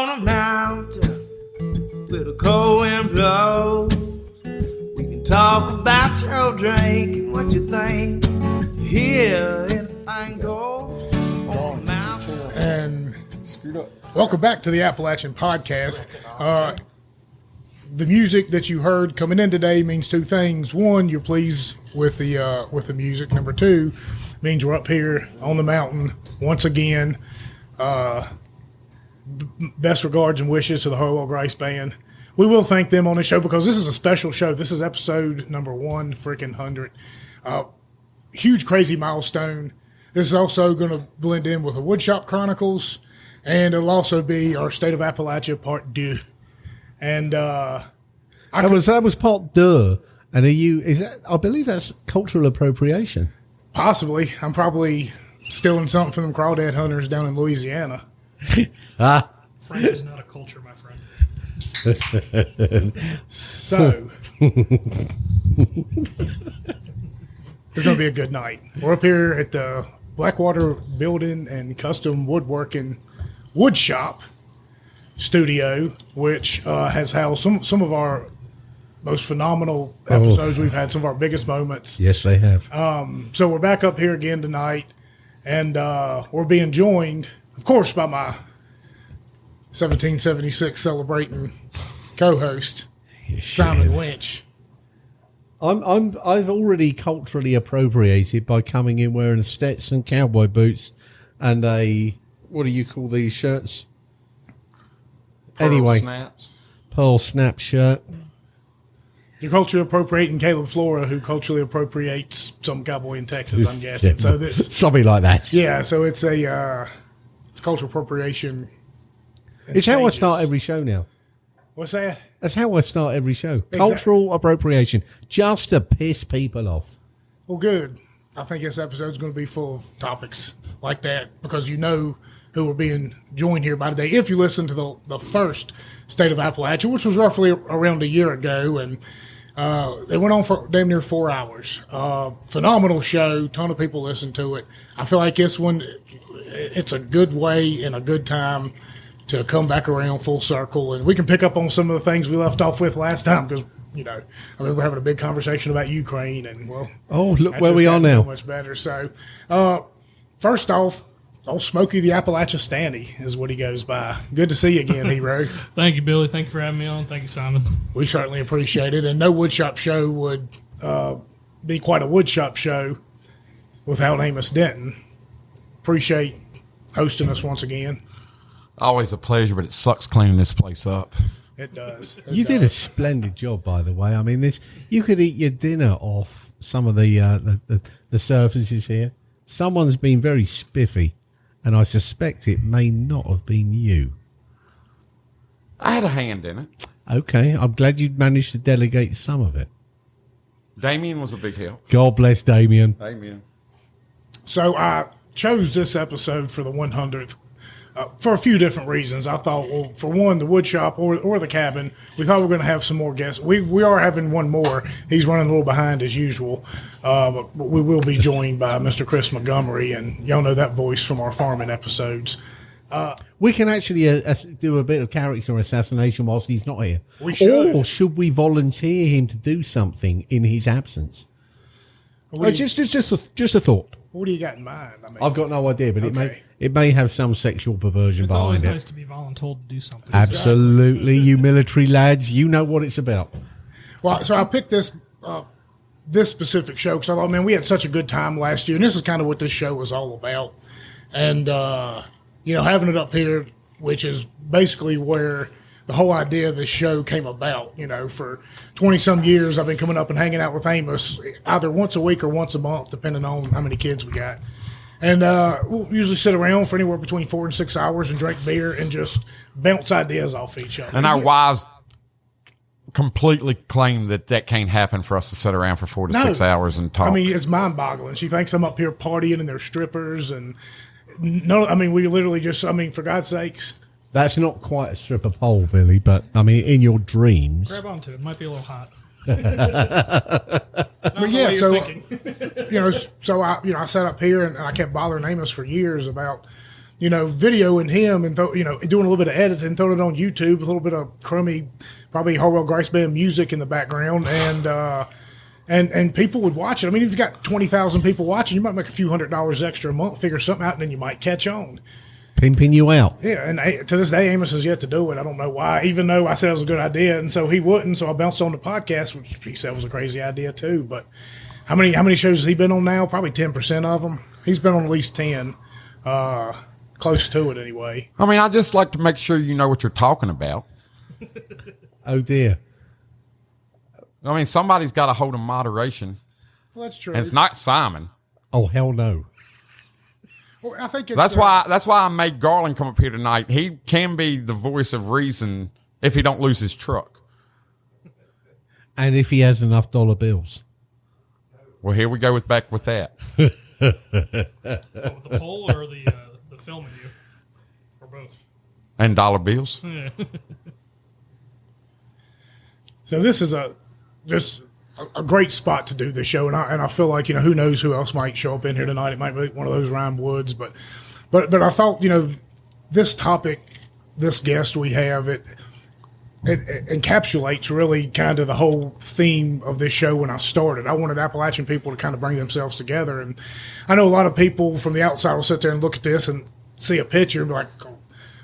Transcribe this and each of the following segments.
on a mountain with a cold wind blows. We can talk about your drink and what you think. Here, anything goes on a mountain. And welcome back to the Appalachian Podcast. The music that you heard coming in today means two things. One, you're pleased with the music. Number two, means we're up here on the mountain once again. Best regards and wishes to the Harwell Grice Band. We will thank them on the show because this is a special show. This is episode number 100. Huge, crazy milestone. This is also going to blend in with the Woodshop Chronicles, and it'll also be our State of Appalachia Part 2. And that was Part 2. And I believe that's cultural appropriation. Possibly. I'm probably stealing something from them crawdad hunters down in Louisiana. French is not a culture, my friend. So, it's going to be a good night. We're up here at the Blackwater Building and Custom Woodworking Woodshop Studio, which has housed some of our most phenomenal episodes. We've had some of our biggest moments. Yes, they have. So we're back up here again tonight, and we're being joined, of course, by my 1776 celebrating co-host, Simon Lynch. I've already culturally appropriated by coming in wearing a Stetson, cowboy boots, and a, what do you call these shirts? Pearl snap shirt. You're culturally appropriating Caleb Flora, who culturally appropriates some cowboy in Texas, I'm guessing. So this something like that. Yeah, so it's cultural appropriation. It's how I start every show now. What's that? That's how I start every show. Exactly. Cultural appropriation, just to piss people off. Well, good. I think this episode's going to be full of topics like that because you know who we're being joined here by today. If you listen to the first State of Appalachia, which was roughly around a year ago, and it went on for damn near 4 hours. Phenomenal show. Ton of people listened to it. I feel like this one, it's a good way and a good time to come back around full circle, and we can pick up on some of the things we left off with last time because, you know, I mean, we're having a big conversation about Ukraine, and, well, look where we are now. So much better. So, first off, old Smokey the Appalachistai is what he goes by. Good to see you again, hero. Thank you, Billy. Thank you for having me on. Thank you, Simon. We certainly appreciate it, and no woodshop show would be quite a woodshop show without Amos Denton. Appreciate hosting us once again. Always a pleasure, but it sucks cleaning this place up. It does. You did a splendid job, by the way. I mean, you could eat your dinner off some of the surfaces here. Someone's been very spiffy, and I suspect it may not have been you. I had a hand in it. Okay, I'm glad you managed to delegate some of it. Damien was a big help. God bless Damien. Amen. So I chose this episode for the 100th. For a few different reasons. I thought, well, for one, the woodshop or the cabin, we thought we were going to have some more guests. We are having one more. He's running a little behind as usual. But we will be joined by Mr. Chris Montgomery, and y'all know that voice from our farming episodes. We can actually do a bit of character assassination whilst he's not here. We should. Or should we volunteer him to do something in his absence? Just a thought. What do you got in mind? I mean, I've got no idea, but okay. it may have some sexual perversion It's behind always it. nice to be voluntold to do something. Absolutely, you military lads, you know what it's about. Well, so I picked this specific show because I thought, man, we had such a good time last year, and this is kind of what this show was all about. And having it up here, which is basically where the whole idea of this show came about. You know, for 20-some years, I've been coming up and hanging out with Amos either once a week or once a month, depending on how many kids we got. And we'll usually sit around for anywhere between 4 and 6 hours and drink beer and just bounce ideas off each other. And our wives completely claim that can't happen for us to sit around for 4 to 6 hours and talk. I mean, it's mind-boggling. She thinks I'm up here partying and they're strippers. And no, I mean, we literally just, I mean, for God's sakes. That's not quite a stripper pole, Billy, but, I mean, in your dreams. Grab onto it. It might be a little hot. But yeah, so I sat up here and I kept bothering Amos for years about videoing him and doing a little bit of editing, throwing it on YouTube with a little bit of crummy, probably Harwell Grace Band music in the background, and people would watch it. I mean, if you've got 20,000 people watching, you might make a few $100s extra a month, figure something out, and then you might catch on. Pimping you out. Yeah, and to this day, Amos has yet to do it. I don't know why, even though I said it was a good idea, and so he wouldn't. So I bounced on the podcast, which he said was a crazy idea too. But how many shows has he been on now? Probably 10% of them. He's been on at least 10, close to it anyway. I mean, I just like to make sure you know what you're talking about. Oh dear. I mean, somebody's got to hold in moderation. Well, that's true. And it's not Simon. Oh hell no. Well, I think That's why I made Garland come up here tonight. He can be the voice of reason if he don't lose his truck. And if he has enough dollar bills. Well, here we go back with that. With the poll or the filming you? Or both? And dollar bills. So this is just a great spot to do this show, and I feel like who knows who else might show up in here tonight. It might be one of those Rhyme Woods, but I thought this topic, this guest we have, it encapsulates really kind of the whole theme of this show. When I started, I wanted Appalachian people to kind of bring themselves together, and I know a lot of people from the outside will sit there and look at this and see a picture and be like,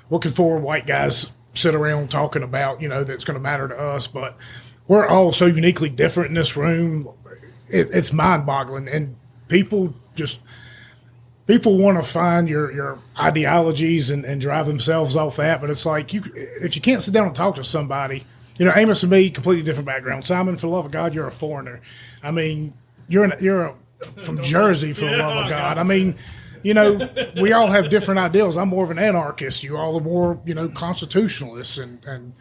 what can four white guys sit around talking about that's going to matter to us? But we're all so uniquely different in this room. It's mind-boggling, and people want to find your ideologies and drive themselves off that. But it's like if you can't sit down and talk to somebody, Amos and me, completely different background. Simon, for the love of God, you're a foreigner. I mean, you're from Jersey, for the love of God. I mean, we all have different ideals. I'm more of an anarchist. You all are more, constitutionalists, and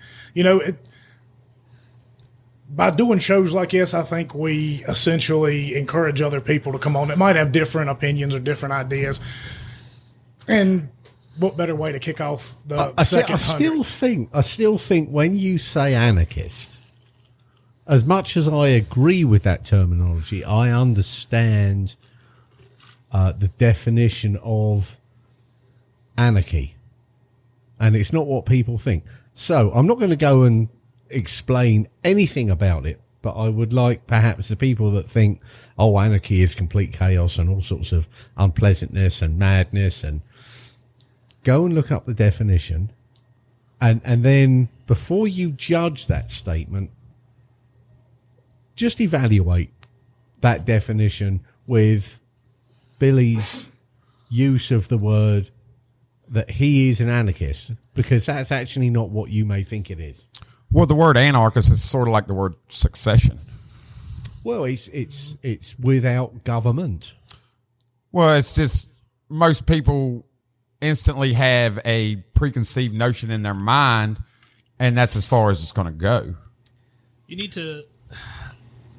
by doing shows like this, I think we essentially encourage other people to come on that might have different opinions or different ideas. And what better way to kick off the second? I still think when you say anarchist, as much as I agree with that terminology, I understand the definition of anarchy, and it's not what people think. So I'm not going to go and explain anything about it, but I would like perhaps the people that think, oh, anarchy is complete chaos and all sorts of unpleasantness and madness, and go and look up the definition, and then before you judge that statement, just evaluate that definition with Billy's use of the word that he is an anarchist, because that's actually not what you may think it is. Well, the word anarchist is sort of like the word succession. Well, it's without government. Well, it's just most people instantly have a preconceived notion in their mind, and that's as far as it's going to go. You need to.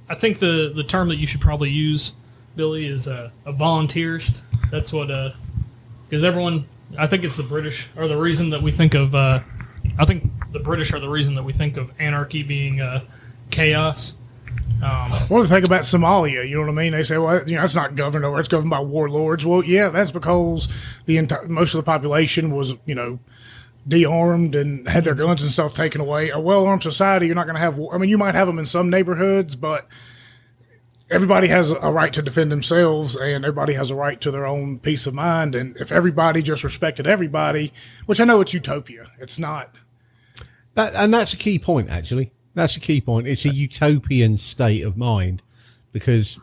I think the term that you should probably use, Billy, is a volunteerist. That's what because everyone. I think it's the British are the reason that we think of. I think the British are the reason that we think of anarchy being chaos. Well, the thing about Somalia, you know what I mean? They say, well, it's not governed over; it's governed by warlords. Well, yeah, that's because most of the population was, de-armed and had their guns and stuff taken away. A well-armed society, you're not going to have. I mean, you might have them in some neighborhoods, but everybody has a right to defend themselves, and everybody has a right to their own peace of mind. And if everybody just respected everybody, which I know it's utopia, it's not. And that's a key point, actually. That's a key point. It's a utopian state of mind, because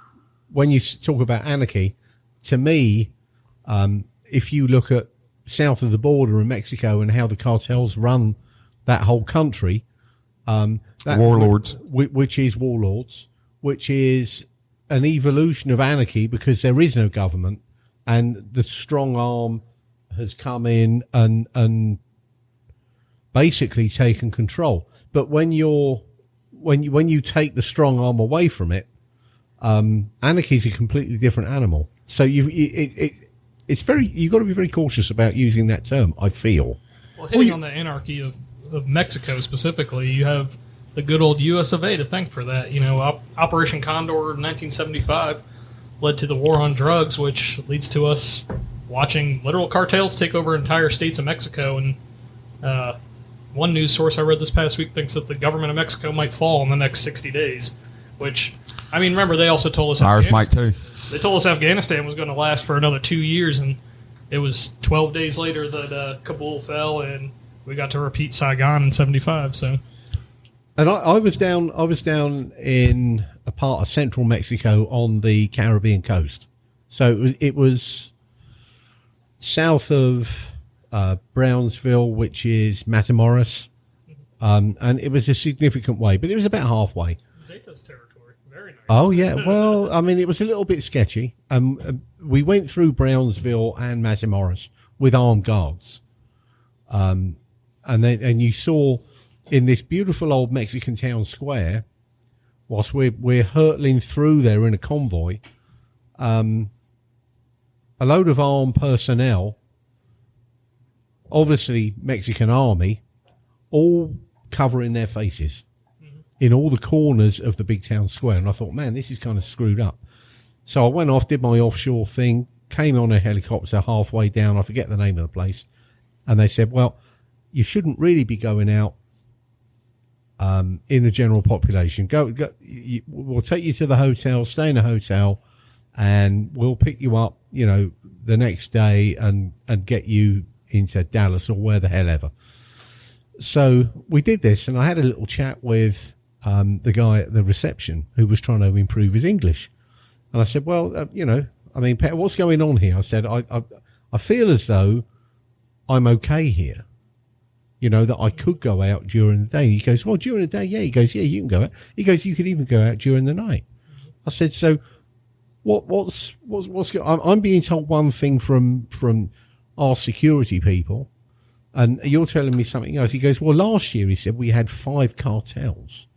when you talk about anarchy, to me, if you look at south of the border in Mexico and how the cartels run that whole country, warlords, which is warlords, which is an evolution of anarchy, because there is no government and the strong arm has come in and basically taken control. But when you take the strong arm away from it, anarchy is a completely different animal. So you've got to be very cautious about using that term, I feel. Well, hitting on the anarchy of Mexico specifically, you have the good old U.S. of A. to thank for that. Operation Condor in 1975 led to the war on drugs, which leads to us watching literal cartels take over entire states of Mexico. And one news source I read this past week thinks that the government of Mexico might fall in the next 60 days. Which, I mean, remember, they also told us Ours might too. They told us Afghanistan was going to last for another 2 years, and it was 12 days later that Kabul fell, and we got to repeat Saigon in 75. So, and I was down in a part of central Mexico on the Caribbean coast. So it was south of Brownsville, which is Matamoros, and it was a significant way, but it was about halfway. Zeta's territory, very nice. Oh yeah, well, I mean, it was a little bit sketchy. We went through Brownsville and Matamoros with armed guards, and you saw in this beautiful old Mexican town square, whilst we're hurtling through there in a convoy, a load of armed personnel, obviously Mexican army, all covering their faces in all the corners of the big town square. And I thought, man, this is kind of screwed up. So I went off, did my offshore thing, came on a helicopter halfway down. I forget the name of the place. And they said, well, you shouldn't really be going out in the general population. We'll take you to the hotel, stay in a hotel, and we'll pick you up, the next day and get you into Dallas or where the hell ever. So we did this, and I had a little chat with the guy at the reception who was trying to improve his English. And I said, well, Pat, what's going on here? I said, I feel as though I'm okay here, that I could go out during the day. And he goes, well, during the day, yeah. He goes, yeah, you can go out. He goes, you could even go out during the night. I said, so what's going on? I'm being told one thing from our security people, and you're telling me something else. He goes, well, last year, he said, we had 5 cartels.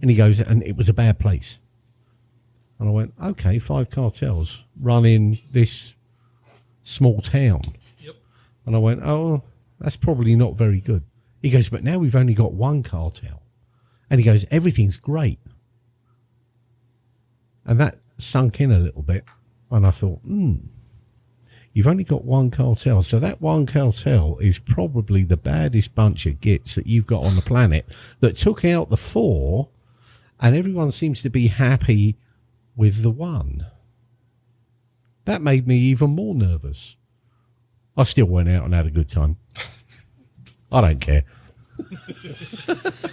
And he goes, and it was a bad place. And I went, okay, 5 cartels running this small town. Yep. And I went, oh, that's probably not very good. He goes, but now we've only got 1 cartel. And he goes, everything's great. And that sunk in a little bit. And I thought, you've only got 1 cartel. So that 1 cartel is probably the baddest bunch of gits that you've got on the planet that took out the 4, and everyone seems to be happy with the 1. That made me even more nervous. I still went out and had a good time. I don't care.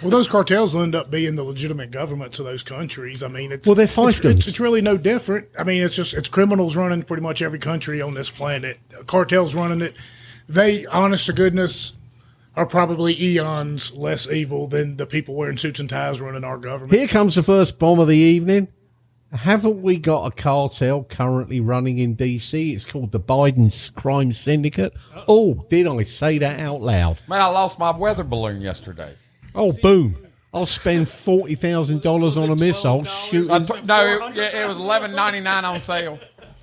Well, those cartels will end up being the legitimate governments of those countries. I mean, they're fiefdoms. It's really no different. I mean, it's criminals running pretty much every country on this planet. Cartels running it. They, honest to goodness, are probably eons less evil than the people wearing suits and ties running our government. Here comes the first bomb of the evening. Haven't we got a cartel currently running in D.C.? It's called the Biden Crime Syndicate. Oh, did I say that out loud? Man, I lost my weather balloon yesterday. Oh, boom. I'll spend $40,000 on a missile shooting. It was $11.99 on sale.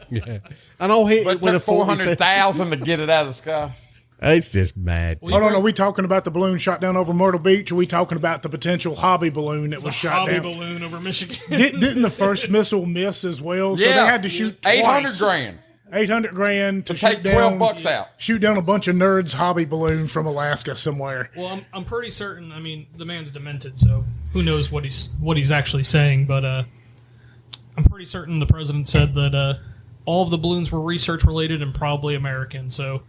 Yeah. And I'll hit But it with a took $400,000 to get it out of the sky. It's just mad. Hold on, are we talking about the balloon shot down over Myrtle Beach, or are we talking about the potential hobby balloon that was shot down? Hobby balloon over Michigan. Didn't the first missile miss as well? So they had to shoot twice. $800,000 $800,000 to take shoot down $12 out. Shoot down a bunch of nerds hobby balloons from Alaska somewhere. Well, I'm pretty certain. I mean, the man's demented, so who knows what he's actually saying? But I'm pretty certain the president said that all of the balloons were research related and probably American. So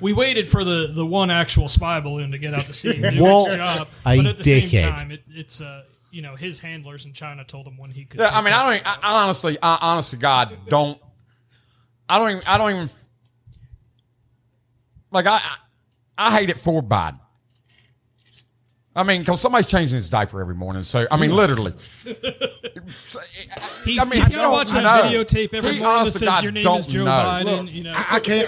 we waited for the one actual spy balloon to get out to sea and do What its job. a But at the dickhead. same time, it's his handlers in China told him when he could. Yeah, I mean, I honestly to God, I don't even like, I hate it for Biden. I mean, because somebody's changing his diaper every morning. So, I mean, literally. He's I mean, got you to don't watch that know. videotape every He, morning that honest to says God, your name don't is Joe know. Biden. Look,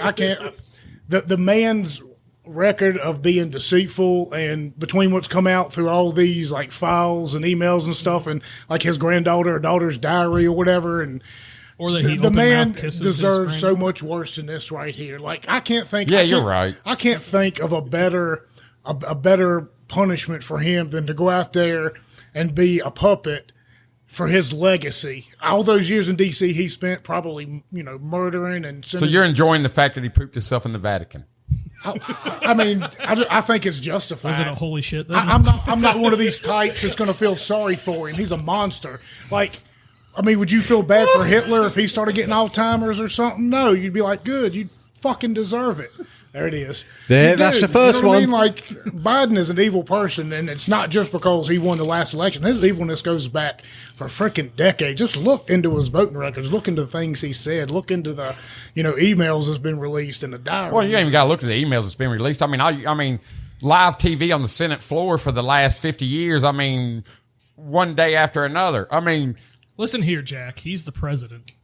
I can't. The man's record of being deceitful, and between what's come out through all these like files and emails and stuff, and like his granddaughter or daughter's diary or whatever, and Or that he the man kisses deserves his so much worse than this right here. Like I can't think. Yeah, you're right. I can't think of a better punishment for him than to go out there and be a puppet for his legacy. All those years in D.C. he spent probably, murdering and So you're enjoying the fact that he pooped himself in the Vatican. I mean, I think it's justified. Was it a holy shit? Then? I'm not one of these types that's going to feel sorry for him. He's a monster. Like, I mean, would you feel bad for Hitler if he started getting Alzheimer's or something? No, you'd be like, good, you fucking deserve it. There it is. That's the first one. I mean? Like, Biden is an evil person, and it's not just because he won the last election. His evilness goes back for freaking decades. Just look into his voting records. Look into the things he said. Look into the, emails that's been released and the diaries. Well, you ain't even got to look at the emails that's been released. I mean, live TV on the Senate floor for the last 50 years. I mean, one day after another. I mean, listen here, Jack. He's the president.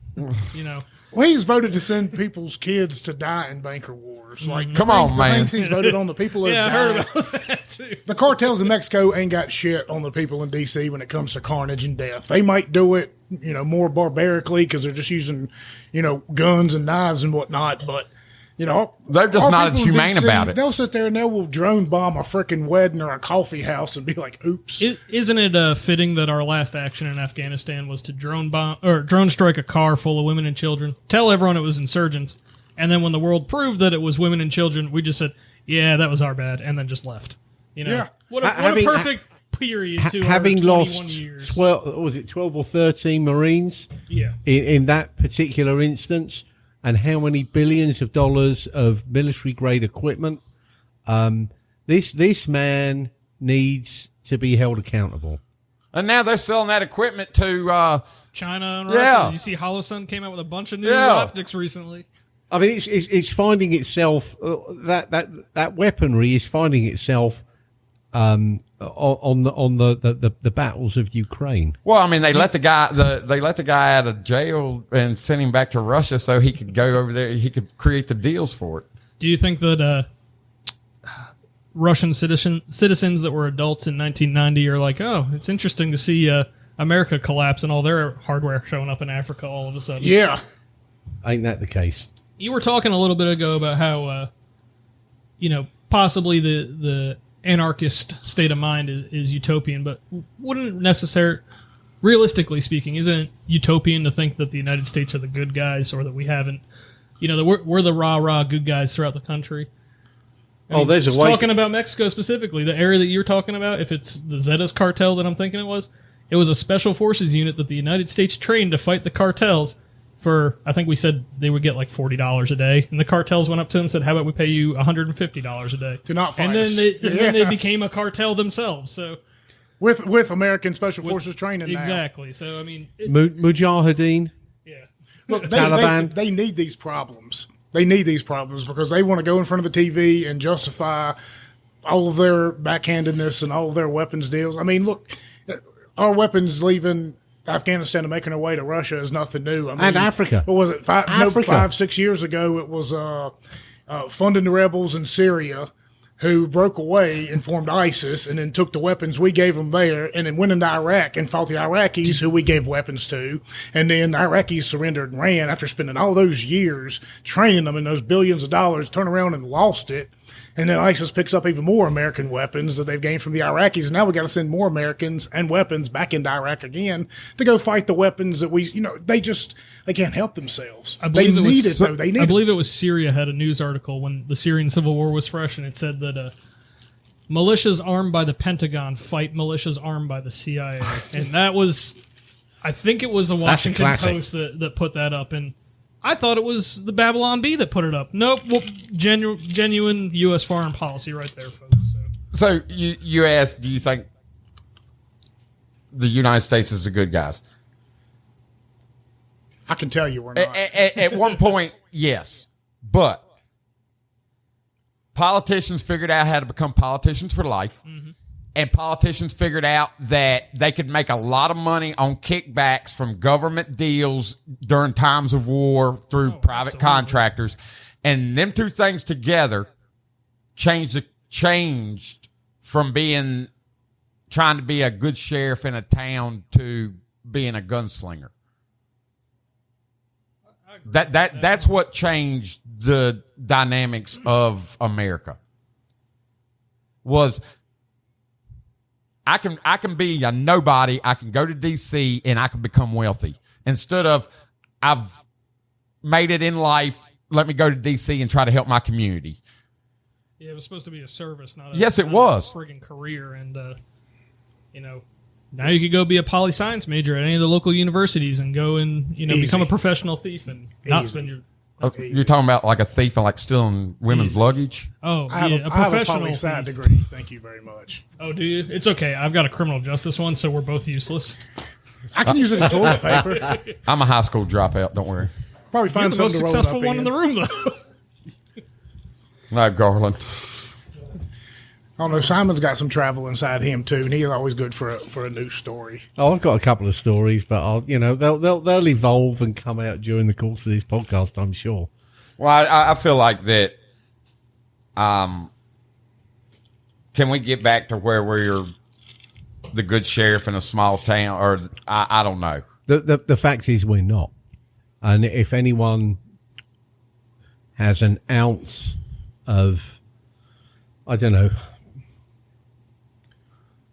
Well, he's voted to send people's kids to die in banker wars. Like, come on, man. Thinks he's voted on the people that Yeah, I died. heard about that too. The cartels in Mexico ain't got shit on the people in D.C. when it comes to carnage and death. They might do it, more barbarically because they're just using, guns and knives and whatnot. But, They're just our not as people in humane DC, about it. They'll sit there and they will drone bomb a freaking wedding or a coffee house and be like, oops. Isn't it fitting that our last action in Afghanistan was to drone strike a car full of women and children, tell everyone it was insurgents, and then when the world proved that it was women and children, we just said, yeah, that was our bad, and then just left. Yeah. What a perfect period to having our 21 lost years. 12 or 13 Marines Yeah. in that particular instance, and how many billions of dollars of military grade equipment. This man needs to be held accountable. And now they're selling that equipment to China and Russia. Yeah. You see Holosun came out with a bunch of new Yeah. optics recently. I mean, it's finding itself that weaponry is finding itself on the battles of Ukraine. Well, I mean, they let the guy out of jail and sent him back to Russia so he could go over there. He could create the deals for it. Do you think that Russian citizens that were adults in 1990 are like, oh, it's interesting to see America collapse and all their hardware showing up in Africa all of a sudden? Yeah. Ain't that the case? You were talking a little bit ago about how, possibly the anarchist state of mind is utopian, but wouldn't necessarily, realistically speaking, isn't it utopian to think that the United States are the good guys, or that we haven't, that we're the rah-rah good guys throughout the country? There's a way. Talking about Mexico specifically, the area that you're talking about, if it's the Zetas cartel that I'm thinking it was a special forces unit that the United States trained to fight the cartels for, I think we said they would get like $40 a day, and the cartels went up to them and said, how about we pay you $150 a day? To not fight and then us. then they became a cartel themselves. So With American Special Forces training now. exactly. So, I mean... Mujahideen. yeah. Look, Taliban. they need these problems. They need these problems because they want to go in front of the TV and justify all of their backhandedness and all of their weapons deals. I mean, look, our weapons leaving Afghanistan and making their way to Russia is nothing new. I mean, And Africa. What was it? Africa. 5-6 years ago, it was funding the rebels in Syria who broke away and formed ISIS and then took the weapons we gave them there and then went into Iraq and fought the Iraqis who we gave weapons to. And then the Iraqis surrendered and ran after spending all those years training them and those billions of dollars, turned around and lost it. And then ISIS picks up even more American weapons that they've gained from the Iraqis. And now we got to send more Americans and weapons back into Iraq again to go fight the weapons that they can't help themselves. They need it, though. They need I it. believe it was Syria had a news article when the Syrian civil war was fresh, and it said that militias armed by the Pentagon fight militias armed by the CIA. And that was, I think it was the Washington classic. Post that put that up, and I thought it was the Babylon Bee that put it up. Nope, well, genuine U.S. foreign policy right there, folks. So you asked, do you think the United States is the good guys? I can tell you we're not. At one point, yes. But politicians figured out how to become politicians for life. Mm-hmm. And politicians figured out that they could make a lot of money on kickbacks from government deals during times of war through private absolutely. contractors. And them two things together changed from trying to be a good sheriff in a town to being a gunslinger. That's what changed the dynamics of America. I can be a nobody. I can go to DC and I can become wealthy instead of I've made it in life. Let me go to DC and try to help my community. Yeah, it was supposed to be a service, not a, yes, it not was. A friggin' career. And, now you could go be a poli-science major at any of the local universities and go and, become a professional thief and not spend your... You're talking about like a thief and like stealing women's luggage? Oh, I have yeah, a a professional poli-sci thief. degree. Thank you very much. Oh, do you? It's okay. I've got a criminal justice one, so we're both useless. I can use it as toilet paper. I'm a high school dropout. Don't worry. Probably You're find the most something to roll successful up one in the room, though. No, Garland. I don't know. Simon's got some travel inside him too, and he's always good for a new story. Oh, I've got a couple of stories, but they'll evolve and come out during the course of this podcast, I'm sure. Well, I feel like that. Can we get back to where we're the good sheriff in a small town, or I don't know. The fact is we're not, and if anyone has an ounce of, I don't know.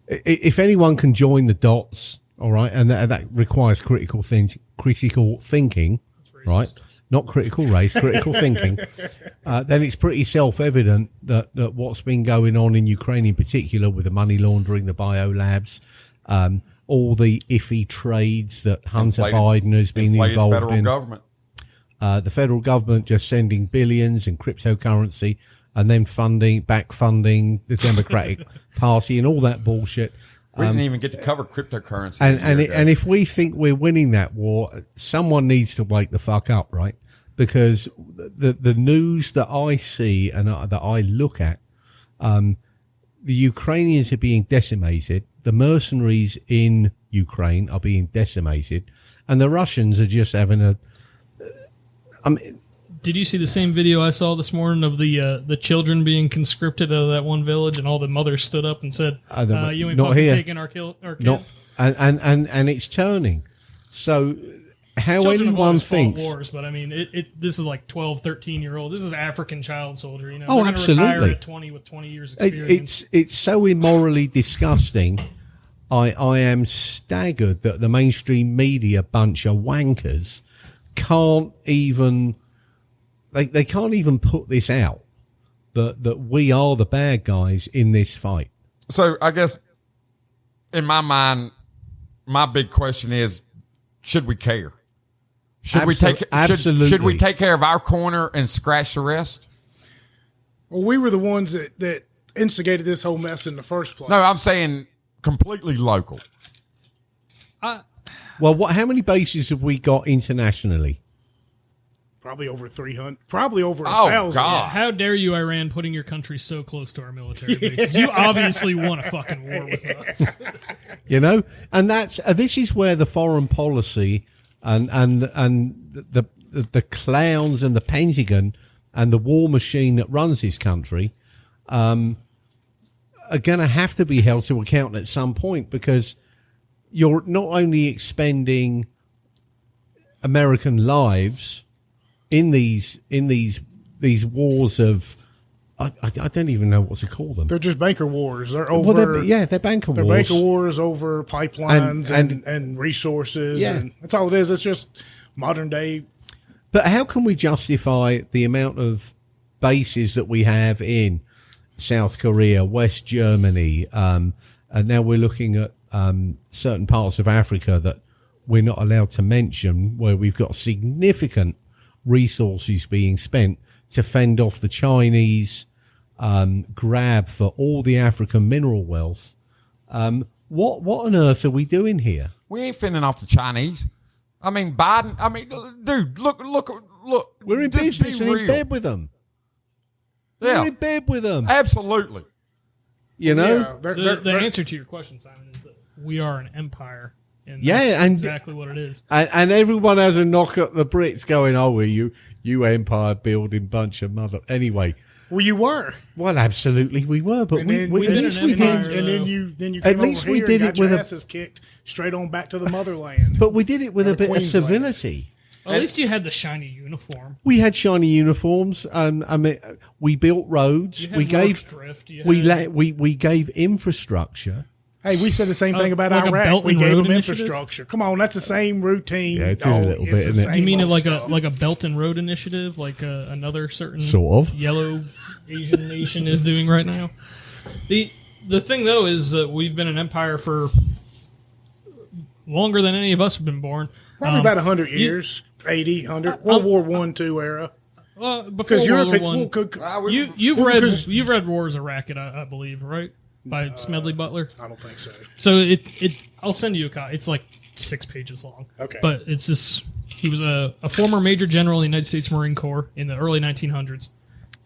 If anyone can join the dots, all right, and that requires critical thinking, right? Not critical race, critical thinking. Then it's pretty self-evident that what's been going on in Ukraine, in particular, with the money laundering, the biolabs, all the iffy trades that Hunter Biden has been involved federal in. Government. The federal government just sending billions in cryptocurrency and then back funding the Democratic Party and all that bullshit. We didn't even get to cover cryptocurrency. And if we think we're winning that war, someone needs to wake the fuck up, right? Because the news that I see and that I look at, the Ukrainians are being decimated. The mercenaries in Ukraine are being decimated, and the Russians are just having Did you see the same video I saw this morning of the children being conscripted out of that one village, and all the mothers stood up and said, "You ain't not fucking here. taking our kids." And it's turning. So how Children have anyone always fought thinks wars, but I mean, this is like 12, 13-year-old. This is African child soldier. Oh, they're gonna absolutely. retire at 20 with 20 years experience. it's so immorally disgusting. I am staggered that the mainstream media bunch of wankers can't even they can't even put this out that we are the bad guys in this fight. So I guess in my mind, my big question is, should we care? Should we take care of our corner and scratch the rest? Well, we were the ones that instigated this whole mess in the first place. No, I'm saying completely local. Well, how many bases have we got internationally? Probably over 300. Probably over 1,000. God. How dare you, Iran, putting your country so close to our military bases? You obviously want a fucking war with us. And this is where the foreign policy and the clowns and the Pentagon and the war machine that runs this country are going to have to be held to account at some point, because you're not only expending American lives in these wars of I don't even know what to call them. They're just banker wars. They're over. They're banker wars. They're banker wars over pipelines and resources. Yeah. And that's all it is. It's just modern day. But how can we justify the amount of bases that we have in South Korea, West Germany, and now we're looking at certain parts of Africa that we're not allowed to mention, where we've got significant resources being spent to fend off the Chinese grab for all the African mineral wealth. What on earth are we doing here? We ain't fending off the Chinese. I mean, Biden. I mean, dude, look. We're in Just business be and in real. bed with them. Yeah, We're in bed with them. absolutely. You know? Yeah, The answer to your question, Simon, is that we are an empire. And Yeah, that's and- exactly what it is. And everyone has a knock at the Brits going, oh, you empire building bunch of mother. Anyway. Well, you were. Well, absolutely we were. But And then, we, and at least we then, did. and then you At came least over we here did and it got your with a- asses kicked straight on back to the motherland. But we did it with Or a bit of Queensland. civility. Well, at least you had the shiny uniform. We had shiny uniforms. I mean, we built roads. You had We gave Mark's drift. You we had- we gave infrastructure. Hey, we said the same thing about like a Iraq. Belt We and gave Road them initiative? infrastructure. Come on, that's the same routine. Yeah, it is a little bit, it's the isn't it? same You mean it old like stuff. a Belt and Road initiative, like another certain Sort of. yellow Asian nation is doing right now? The thing though is that we've been an empire for longer than any of us have been born. Probably about 100 years, 80, 100. World War I, II era. Before Because World Europe, War One, you've read Wars of Racket, I believe, right? By Smedley Butler. I don't think so. So it I'll send you a copy. It's like 6 pages long. Okay. But it's this. He was a former Major General in the United States Marine Corps in the early 1900s.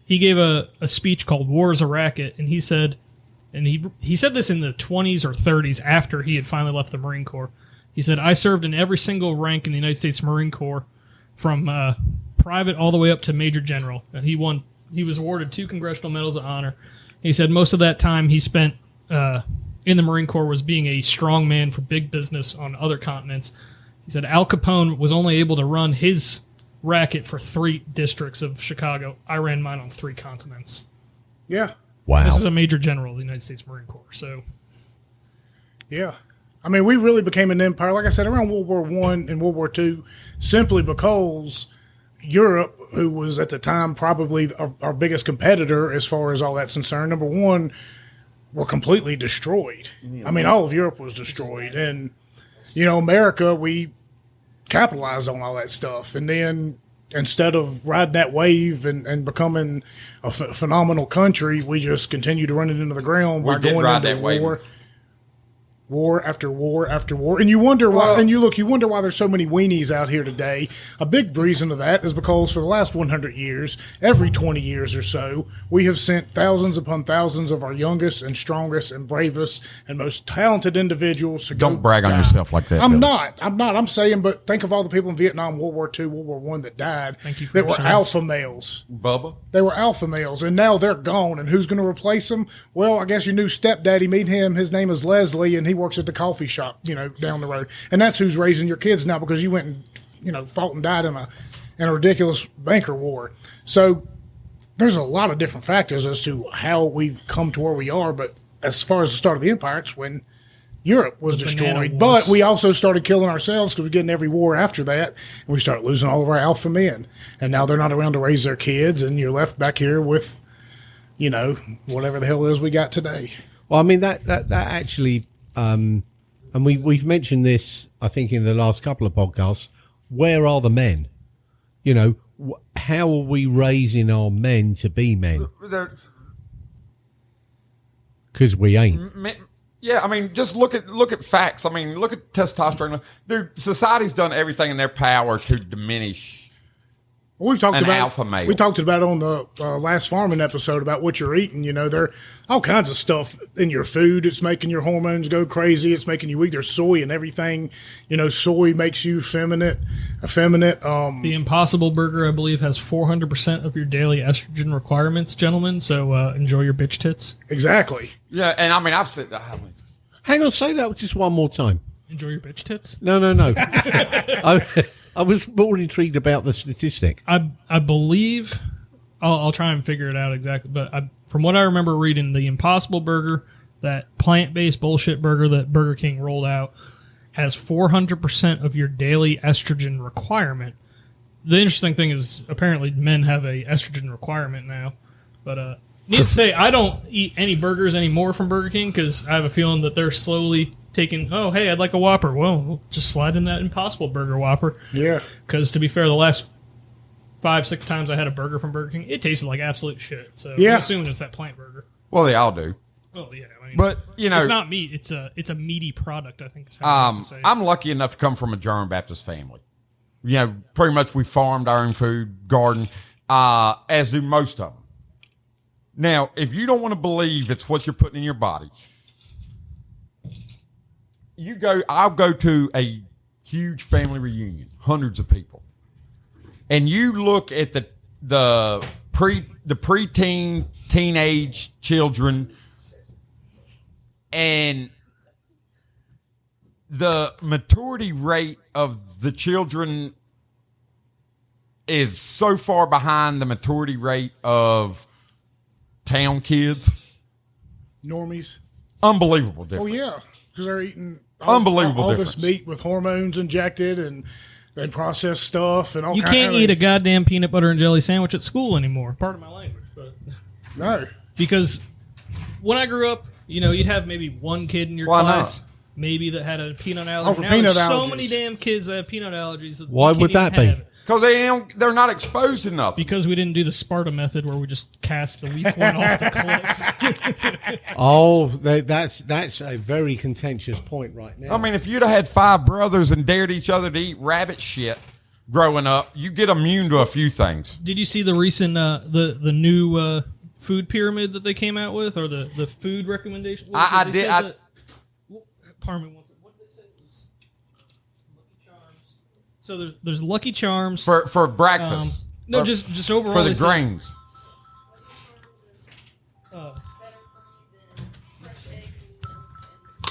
He gave a speech called Wars of Racket, and he said, he said this in the 20s or 30s after he had finally left the Marine Corps. He said, "I served in every single rank in the United States Marine Corps, from private all the way up to Major General." And he was awarded 2 Congressional Medals of Honor. He said most of that time he spent in the Marine Corps was being a strong man for big business on other continents. He said Al Capone was only able to run his racket for 3 districts of Chicago. I ran mine on 3 continents. Yeah. Wow. This is a Major General of the United States Marine Corps. So, Yeah. I mean, we really became an empire, like I said, around World War I and World War II, simply because Europe, who was at the time probably our biggest competitor as far as all that's concerned, number one, were completely destroyed. I mean, all of Europe was destroyed. And, America, we capitalized on all that stuff. And then instead of riding that wave and becoming a phenomenal country, we just continued to run it into the ground by going into war. War after war after war. And you wonder why, you wonder why there's so many weenies out here today. A big reason of that is because for the last 100 years, every 20 years or so, we have sent thousands upon thousands of our youngest and strongest and bravest and most talented individuals to Don't brag on yourself like that. I'm Billy. not. I'm saying, but think of all the people in Vietnam, World War II, World War I that died. Thank you for that your were service. alpha males. Bubba. They were alpha males, and now they're gone. And who's going to replace them? Well, I guess your new stepdaddy. Meet him. His name is Leslie, and he works at the coffee shop, down the road. And that's who's raising your kids now because you went and, fought and died in a ridiculous banker war. So there's a lot of different factors as to how we've come to where we are. But as far as the start of the empire, it's when Europe was destroyed. But we also started killing ourselves because we get in every war after that, and we start losing all of our alpha men. And now they're not around to raise their kids, and you're left back here with, whatever the hell it is we got today. Well, I mean, that actually, and we've mentioned this, I think, in the last couple of podcasts. Where are the men? How are we raising our men to be men? Because we ain't. Yeah, I mean, just look at facts. I mean, look at testosterone. Dude, society's done everything in their power to diminish We've talked an about alpha male. We talked about it on the last farming episode about what you're eating. There are all kinds of stuff in your food. It's making your hormones go crazy. It's making you weak. There's soy and everything. Soy makes you effeminate. The Impossible Burger, I believe, has 400% of your daily estrogen requirements, gentlemen. So enjoy your bitch tits. Exactly. Yeah, and I mean, I've said. Hang on, say that just one more time. Enjoy your bitch tits. No. I was more intrigued about the statistic. I believe I'll try and figure it out exactly, but from what I remember reading, the Impossible Burger, that plant-based bullshit burger that Burger King rolled out, has 400% of your daily estrogen requirement. The interesting thing is apparently men have a estrogen requirement now, but need to say I don't eat any burgers anymore from Burger King because I have a feeling that they're slowly taking, oh, hey, I'd like a Whopper. Well, we'll just slide in that Impossible Burger Whopper. Yeah. Because to be fair, the last 5-6 times I had a burger from Burger King, it tasted like absolute shit. So yeah. I'm assuming it's that plant burger. Well, they all do. Oh yeah, I mean, But it's not meat. It's a meaty product. I think is how I like to say it. I'm lucky enough to come from a German Baptist family. Pretty much we farmed our own food, garden, as do most of them. Now, if you don't want to believe it's what you're putting in your body, I'll go to a huge family reunion, hundreds of people, and you look at the preteen, teenage children, and the maturity rate of the children is so far behind the maturity rate of town kids. Normies. Unbelievable Oh difference. yeah, because they're eating Unbelievable all difference. this meat with hormones injected and processed stuff and all. You can't eat a goddamn peanut butter and jelly sandwich at school anymore. Pardon my language, but no. because when I grew up, you'd have maybe one kid in your Why class, maybe that had a peanut allergy. for Now peanut there's so allergies. many damn kids that have peanut allergies. That Why we would can't that even be? have it. Because they're not exposed enough. Because we didn't do the Sparta method where we just cast the weak one off the cliff. Oh, that's a very contentious point right now. I mean, if you'd have had 5 brothers and dared each other to eat rabbit shit growing up, you get immune to a few things. Did you see the recent the new food pyramid that they came out with, or the food recommendation? I did. Pardon me. What did they say? It was Lucky Charms. So there's Lucky Charms for breakfast. No, Or just overall for the they said- grains.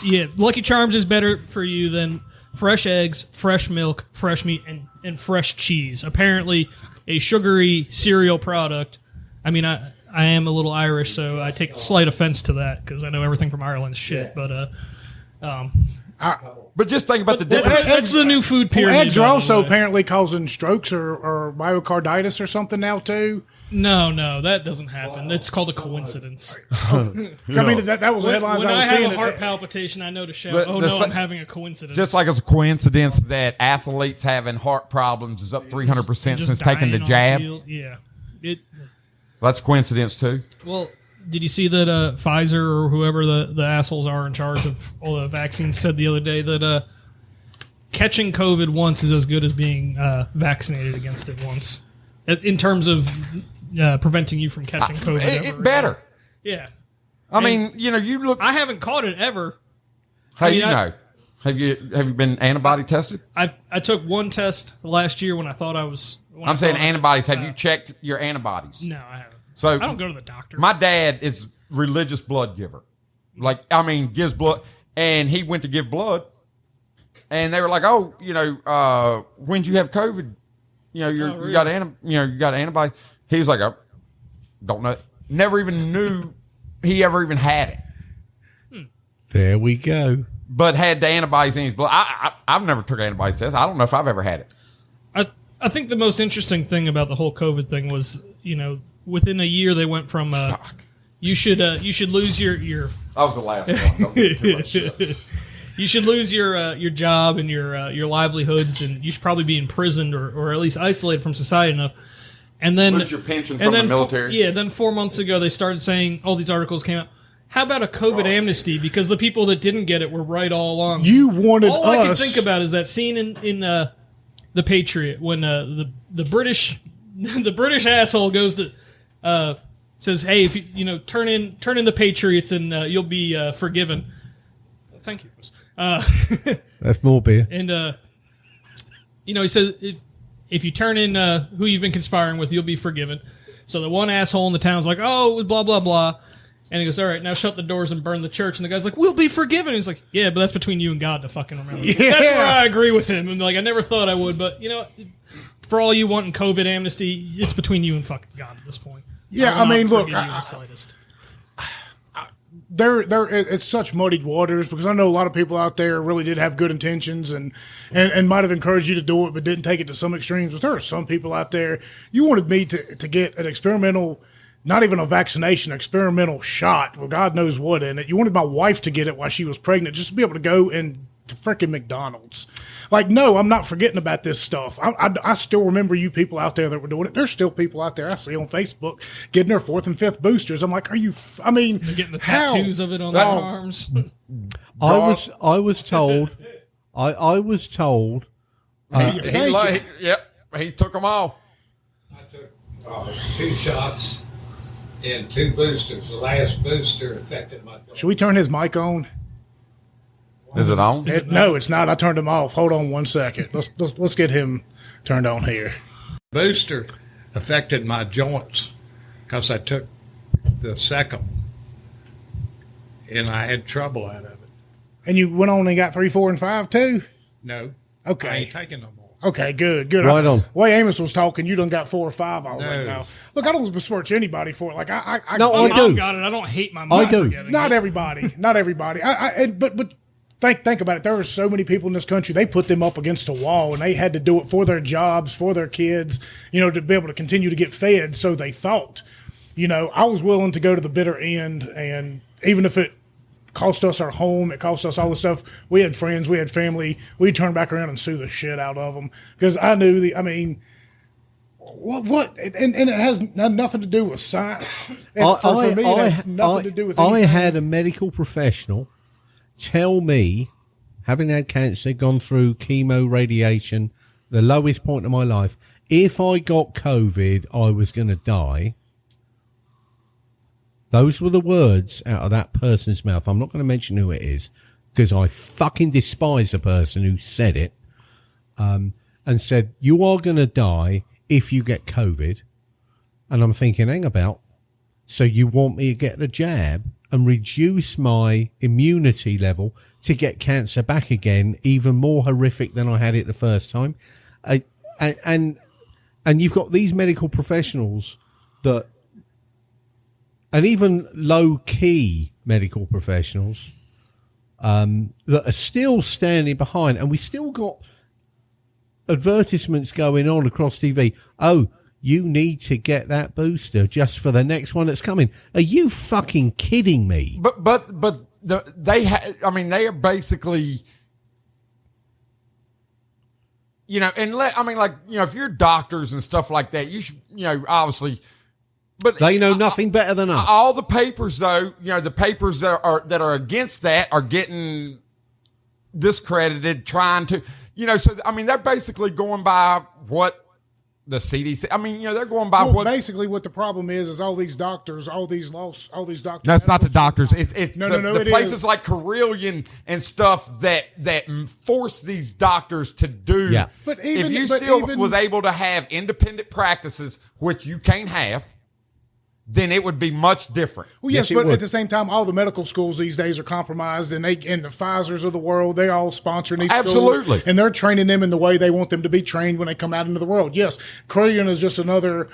Yeah, Lucky Charms is better for you than fresh eggs, fresh milk, fresh meat, and fresh cheese. Apparently, a sugary cereal product. I mean, I am a little Irish, so I take slight offense to that because I know everything from Ireland's shit. But But just think about the difference. that's the new food Well, pyramid. eggs are by the also way. apparently causing strokes or myocarditis or something now too. No, that doesn't happen. It's called a coincidence. I mean, that was the headlines When I was I have seeing. a heart palpitation, I know to shout, The- "Oh the no, sa- I'm having a coincidence." Just like it's a coincidence that athletes having heart problems is up 300% Just since taking the dying on jab. field. Yeah. That's a coincidence too. Well, did you see that Pfizer or whoever the assholes are in charge of all the vaccines said the other day that catching COVID once is as good as being vaccinated against it once, in terms of preventing you from catching COVID. ever Better. again. Yeah. I mean, you look. I haven't caught it ever. How I mean, you know? Have you been antibody tested? I took one test last year when I thought I was. I'm saying antibodies. Have you checked your antibodies? No, I haven't. So I don't go to the doctor. My dad is religious blood giver. Gives blood, and he went to give blood, and they were like, "Oh, when did you have COVID? Really? You got antibodies." He's like, "I don't know. Never even knew he ever even had it, There we go. but had the antibodies in his blood." I've never took antibodies test. I don't know if I've ever had it. I think the most interesting thing about the whole COVID thing was, within a year they went from you should lose your I was the last one. Don't get too much shit. you should lose your job and your livelihoods, and you should probably be imprisoned or at least isolated from society enough. And then Lose your pension from the military. Then 4 months ago they started saying all these articles came out. How about a COVID amnesty? Because the people that didn't get it were right all along. You wanted all I could us. think about is that scene in The Patriot when the British the British asshole goes to says, "Hey, if you turn in the Patriots and you'll be forgiven." Thank you. That's more beer. And he says if you turn in who you've been conspiring with, you'll be forgiven. So the one asshole in the town's like, "Oh, blah blah blah," and he goes, "All right, now shut the doors and burn the church." And the guy's like, "We'll be forgiven." And he's like, "Yeah, but that's between you and God to fucking remember." Yeah. That's where I agree with him. And I never thought I would, but for all you wanting COVID amnesty, it's between you and fucking God at this point. Yeah, will I mean, not look, forgive you in the slightest. It's such muddied waters because I know a lot of people out there really did have good intentions and might have encouraged you to do it, but didn't take it to some extremes. But there are some people out there. You wanted me to get an experimental, not even a vaccination, experimental shot with God knows what in it. You wanted my wife to get it while she was pregnant just to be able to go and to freaking McDonald's. No, I'm not forgetting about this stuff. I still remember you people out there that were doing it. There's still people out there I see on Facebook getting their 4th and 5th boosters. I'm like, are you? They're getting the tattoos of it on their arms. I was told. I was told. He took them all. I took 2 shots and 2 boosters. The last booster affected my dog. Should we turn his mic on? Is it on? No, it's not. I turned him off. Hold on one second. Let's get him turned on here. Booster affected my joints because I took the second one, and I had trouble out of it. And you went on and got 3, 4, and 5 too? No. Okay. I ain't taking no more. Okay, good. Right on. The way Amos was talking, you done got 4 or 5. I was No. like, no. Look, I don't besmirch anybody for it. Like, No, My I mom do. got it. I don't hate my mom. I do. for getting Not it. everybody. Not everybody. But think about it. There are so many people in this country. They put them up against a wall, and they had to do it for their jobs, for their kids, to be able to continue to get fed. So they thought, I was willing to go to the bitter end, and even if it cost us our home, it cost us all the stuff. We had friends, we had family. We'd turn back around and sue the shit out of them because I knew what, and it has nothing to do with science. And for me, it had nothing to do with anything. I had a medical professional tell me, having had cancer, gone through chemo, radiation, the lowest point of my life, if I got COVID, I was going to die. Those were the words out of that person's mouth. I'm not going to mention who it is because I fucking despise the person who said it, and said, you are going to die if you get COVID. And I'm thinking, hang about. So you want me to get the jab and reduce my immunity level to get cancer back again, even more horrific than I had it the first time? And you've got these medical professionals that, and even low-key medical professionals that are still standing behind, and we still got advertisements going on across TV. Oh, you need to get that booster just for the next one that's coming. Are you fucking kidding me? But they are basically, if you're doctors and stuff like that, you should, obviously. But They know nothing better than us. All the papers, though, the papers that are against that are getting discredited, trying to, they're basically going by what the CDC. They're going by what. Basically, what the problem is all these doctors, all these doctors. That's not the doctors. It's No, the it places is. like Carillion and stuff that force these doctors to do. Yeah. But if you even- was able to have independent practices, which you can't have, then it would be much different. Well, yes, Yes, it but would. at the same time, all the medical schools these days are compromised, and the Pfizers of the world, they're all sponsoring these Absolutely. schools, and they're training them in the way they want them to be trained when they come out into the world. Yes, Crayon is just another,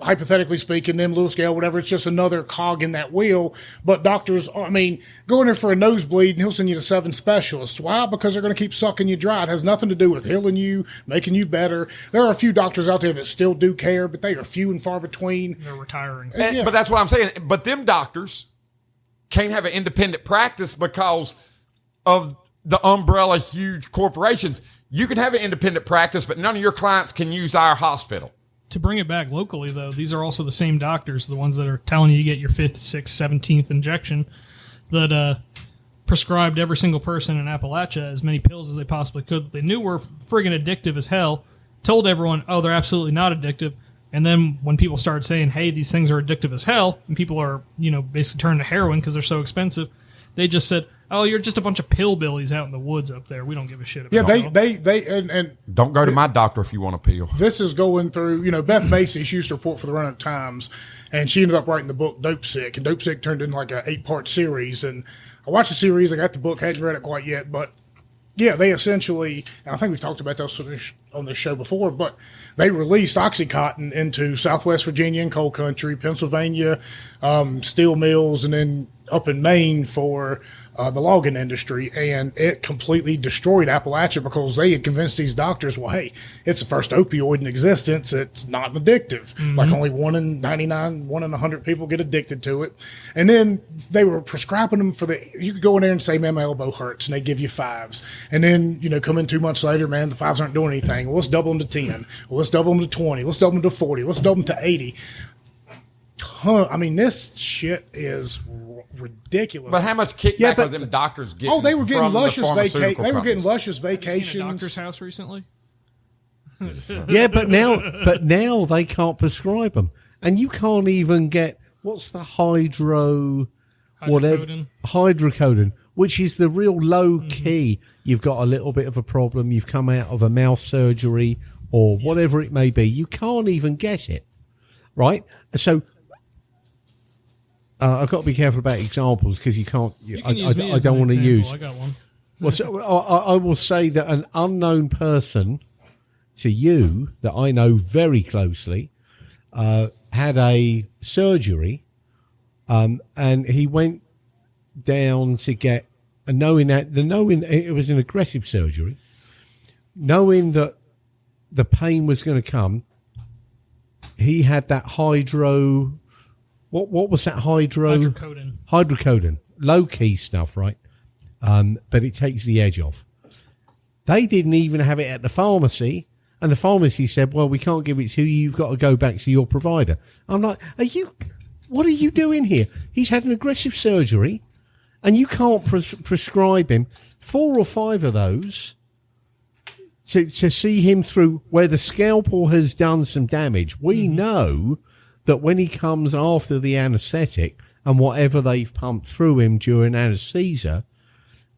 hypothetically speaking, them Lewis Gale, whatever, it's just another cog in that wheel. But doctors, go in there for a nosebleed, and he'll send you to 7 specialists. Why? Because they're going to keep sucking you dry. It has nothing to do with healing you, making you better. There are a few doctors out there that still do care, but they are few and far between. They're retiring. Yeah. But that's what I'm saying. But them doctors can't have an independent practice because of the umbrella huge corporations. You can have an independent practice, but none of your clients can use our hospital. To bring it back locally, though, these are also the same doctors, the ones that are telling you to get your 5th, 6th, 17th injection, that prescribed every single person in Appalachia as many pills as they possibly could that they knew were friggin' addictive as hell, told everyone, oh, they're absolutely not addictive. And then when people started saying, hey, these things are addictive as hell, and people are, basically turning to heroin because they're so expensive, they just said, oh, you're just a bunch of pillbillies out in the woods up there. We don't give a shit about Yeah, you. and Don't go to my doctor if you want a pill. this is going through, Beth Macy, she used to report for the Roanoke Times, and she ended up writing the book Dope Sick, and Dope Sick turned into like an 8-part series, and I watched the series, I got the book, hadn't read it quite yet, but yeah, they essentially, and I think we've talked about this on this show before, but they released Oxycontin into Southwest Virginia and coal country, Pennsylvania, steel mills, and then up in Maine for the logging industry, and it completely destroyed Appalachia because they had convinced these doctors, well, hey, it's the first opioid in existence. It's not addictive. Like only 1 in 99, 1 in 100 people get addicted to it. And then they were prescribing them you could go in there and say, man, my elbow hurts, and they give you 5s. And then, come in 2 months later, man, the 5s aren't doing anything. Well, let's double them to 10. Well, let's double them to 20. Let's double them to 40. Let's double them to 80. This shit is ridiculous. But how much kickback are them doctors getting? Oh, they were getting from the luscious pharmaceutical They were getting companies? luscious Seen a vacations. doctor's house recently? Yeah, but now they can't prescribe them, and you can't even get what's the hydrocodone, which is the real low key. You've got a little bit of a problem. You've come out of a mouth surgery or whatever it may be. You can't even get it, right? So I've got to be careful about examples because you can't. You I can use me as don't an want to example. use. I got one. Well, so I will say that an unknown person to you that I know very closely had a surgery, and he went down to get, knowing it was an aggressive surgery, knowing that the pain was going to come. He had that what was that hydrocodone, low key stuff, right? But it takes the edge off. They didn't even have it at the pharmacy, and the pharmacy said, well, we can't give it to you. You've got to go back to your provider. I'm like, what are you doing here? He's had an aggressive surgery, and you can't prescribe him 4 or 5 of those to see him through where the scalpel has done some damage. We know that when he comes after the anaesthetic and whatever they've pumped through him during anaesthesia,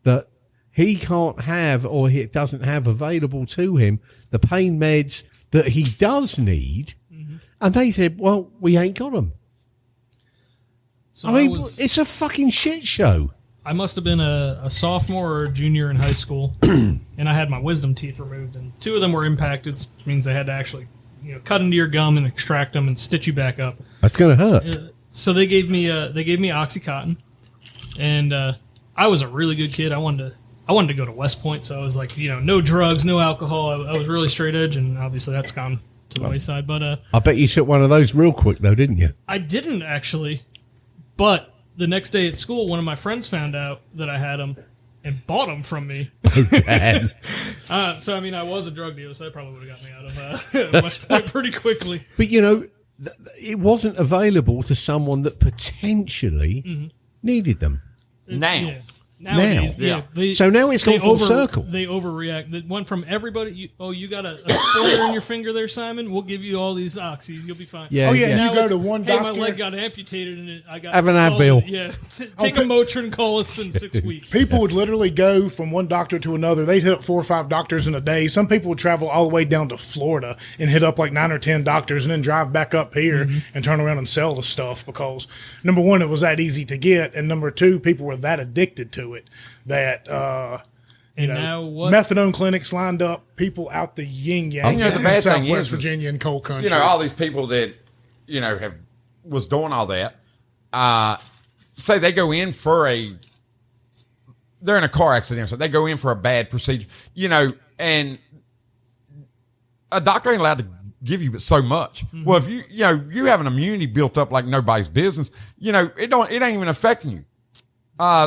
that he can't have, or he doesn't have available to him, the pain meds that he does need. And they said, well, we ain't got them. So I mean, it's a fucking shit show. I must have been a sophomore or a junior in high school, and I had my wisdom teeth removed, and 2 of them were impacted, which means they had to actually, cut into your gum and extract them and stitch you back up. That's going to hurt. So they gave me OxyContin, and I was a really good kid. I wanted to go to West Point, so I was like, no drugs, no alcohol. I was really straight edge, and obviously that's gone to the wayside. But I bet you took one of those real quick, though, didn't you? I didn't actually, but the next day at school, one of my friends found out that I had them and bought them from me. Oh, Dad. So, I mean, I was a drug dealer, so that probably would have got me out of West Point pretty quickly. But, it wasn't available to someone that potentially needed them. Now. Yeah. Nowadays, Yeah. So now it's gone full circle. They overreact. It went from everybody, you got a splinter in your finger there, Simon? We'll give you all these oxys. You'll be fine. Yeah, Oh, yeah, yeah. and Now you go it's, to one hey, doctor. my leg got amputated and I got Have an scalded. Advil. Yeah. Take a Motrin Collis in 6 weeks. People would literally go from one doctor to another. They'd hit up 4 or 5 doctors in a day. Some people would travel all the way down to Florida and hit up like 9 or 10 doctors and then drive back up here and turn around and sell the stuff because, number one, it was that easy to get, and number 2, people were that addicted to it that now what? methadone clinics lined up people out the yin yang the in bad thing Southwest is, Virginia and coal country. all these people that, was doing all that, say they go in for they're in a car accident, so they go in for a bad procedure, and a doctor ain't allowed to give you but so much. Well, if you have an immunity built up like nobody's business, it ain't even affecting you.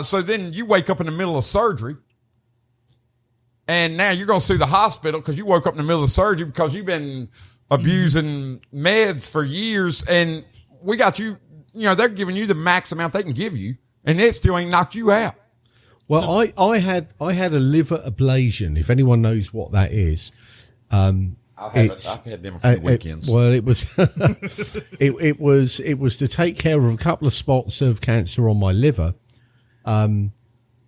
So then you wake up in the middle of surgery, and now you're going to sue the hospital because you woke up in the middle of surgery because you've been abusing meds for years, and we got you. They're giving you the max amount they can give you, and it still ain't knocked you out. Well, I had a liver ablation. If anyone knows what that is, I've had them a few weekends. It was it was to take care of a couple of spots of cancer on my liver. And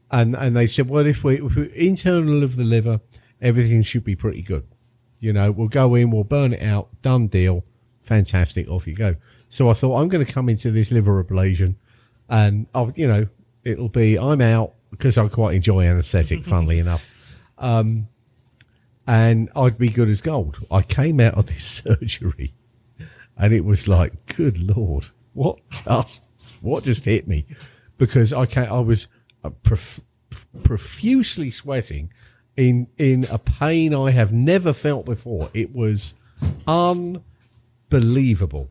they said, well, if we internal of the liver, everything should be pretty good. We'll go in, we'll burn it out, done deal, fantastic, off you go. So I thought, I'm going to come into this liver ablation, and it'll be, I'm out because I quite enjoy anaesthetic, funnily enough. And I'd be good as gold. I came out of this surgery, and it was like, good Lord, what just hit me? Because I was profusely sweating in a pain I have never felt before. It was unbelievable.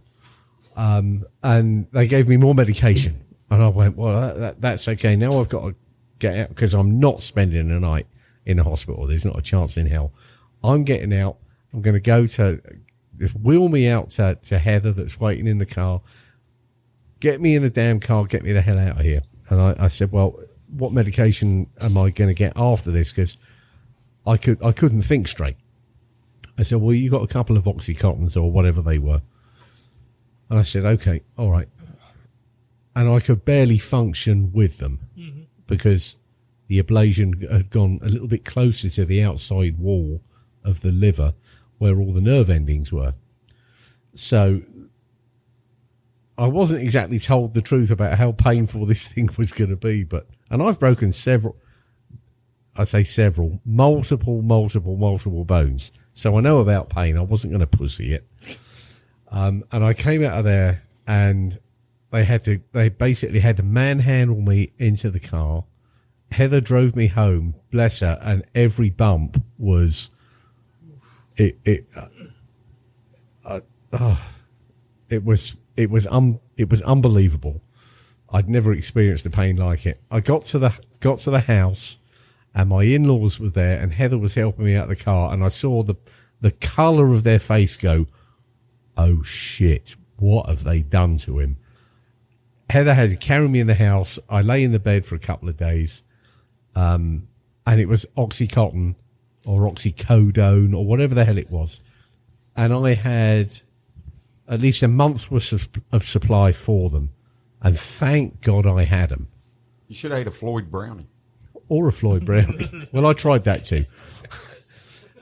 And they gave me more medication. And I went, well, that's okay. Now I've got to get out because I'm not spending a night in the hospital. There's not a chance in hell. I'm getting out. I'm going to go to wheel me out to Heather that's waiting in the car. Get me in the damn car, get me the hell out of here. And I said, well, what medication am I going to get after this? Because I couldn't think straight. I said, well, you got a couple of Oxycontins or whatever they were. And I said, okay, all right. And I could barely function with them because the ablation had gone a little bit closer to the outside wall of the liver where all the nerve endings were. So I wasn't exactly told the truth about how painful this thing was going to be, and I've broken multiple bones So I know about pain. I wasn't going to pussy it. And I came out of there, and they basically had to manhandle me into the car. Heather drove me home, bless her, and every bump was it was unbelievable. I'd never experienced a pain like it. I got to the house, and my in-laws were there, and Heather was helping me out of the car, and I saw the colour of their face go, oh shit, what have they done to him? Heather had to carry me in the house. I lay in the bed for a couple of days, and it was Oxycontin or oxycodone or whatever the hell it was. And I had at least a month's worth of supply for them. And thank God I had them. You should have ate a Floyd Brownie. Or a Floyd Brownie. Well, I tried that too.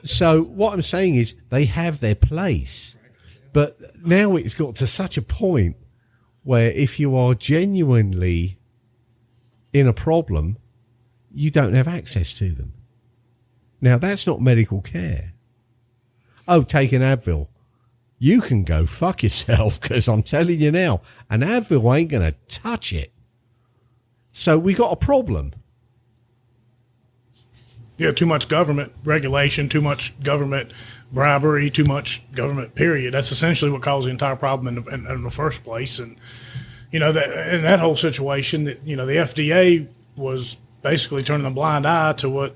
So what I'm saying is they have their place. But now it's got to such a point where if you are genuinely in a problem, you don't have access to them. Now, that's not medical care. Oh, take an Advil. You can go fuck yourself, because I'm telling you now, an Advil ain't going to touch it. So we got a problem. Yeah, too much government regulation, too much government bribery, too much government, period. That's essentially what caused the entire problem in the first place. And, you know, in that whole situation, you know, the FDA was basically turning a blind eye to what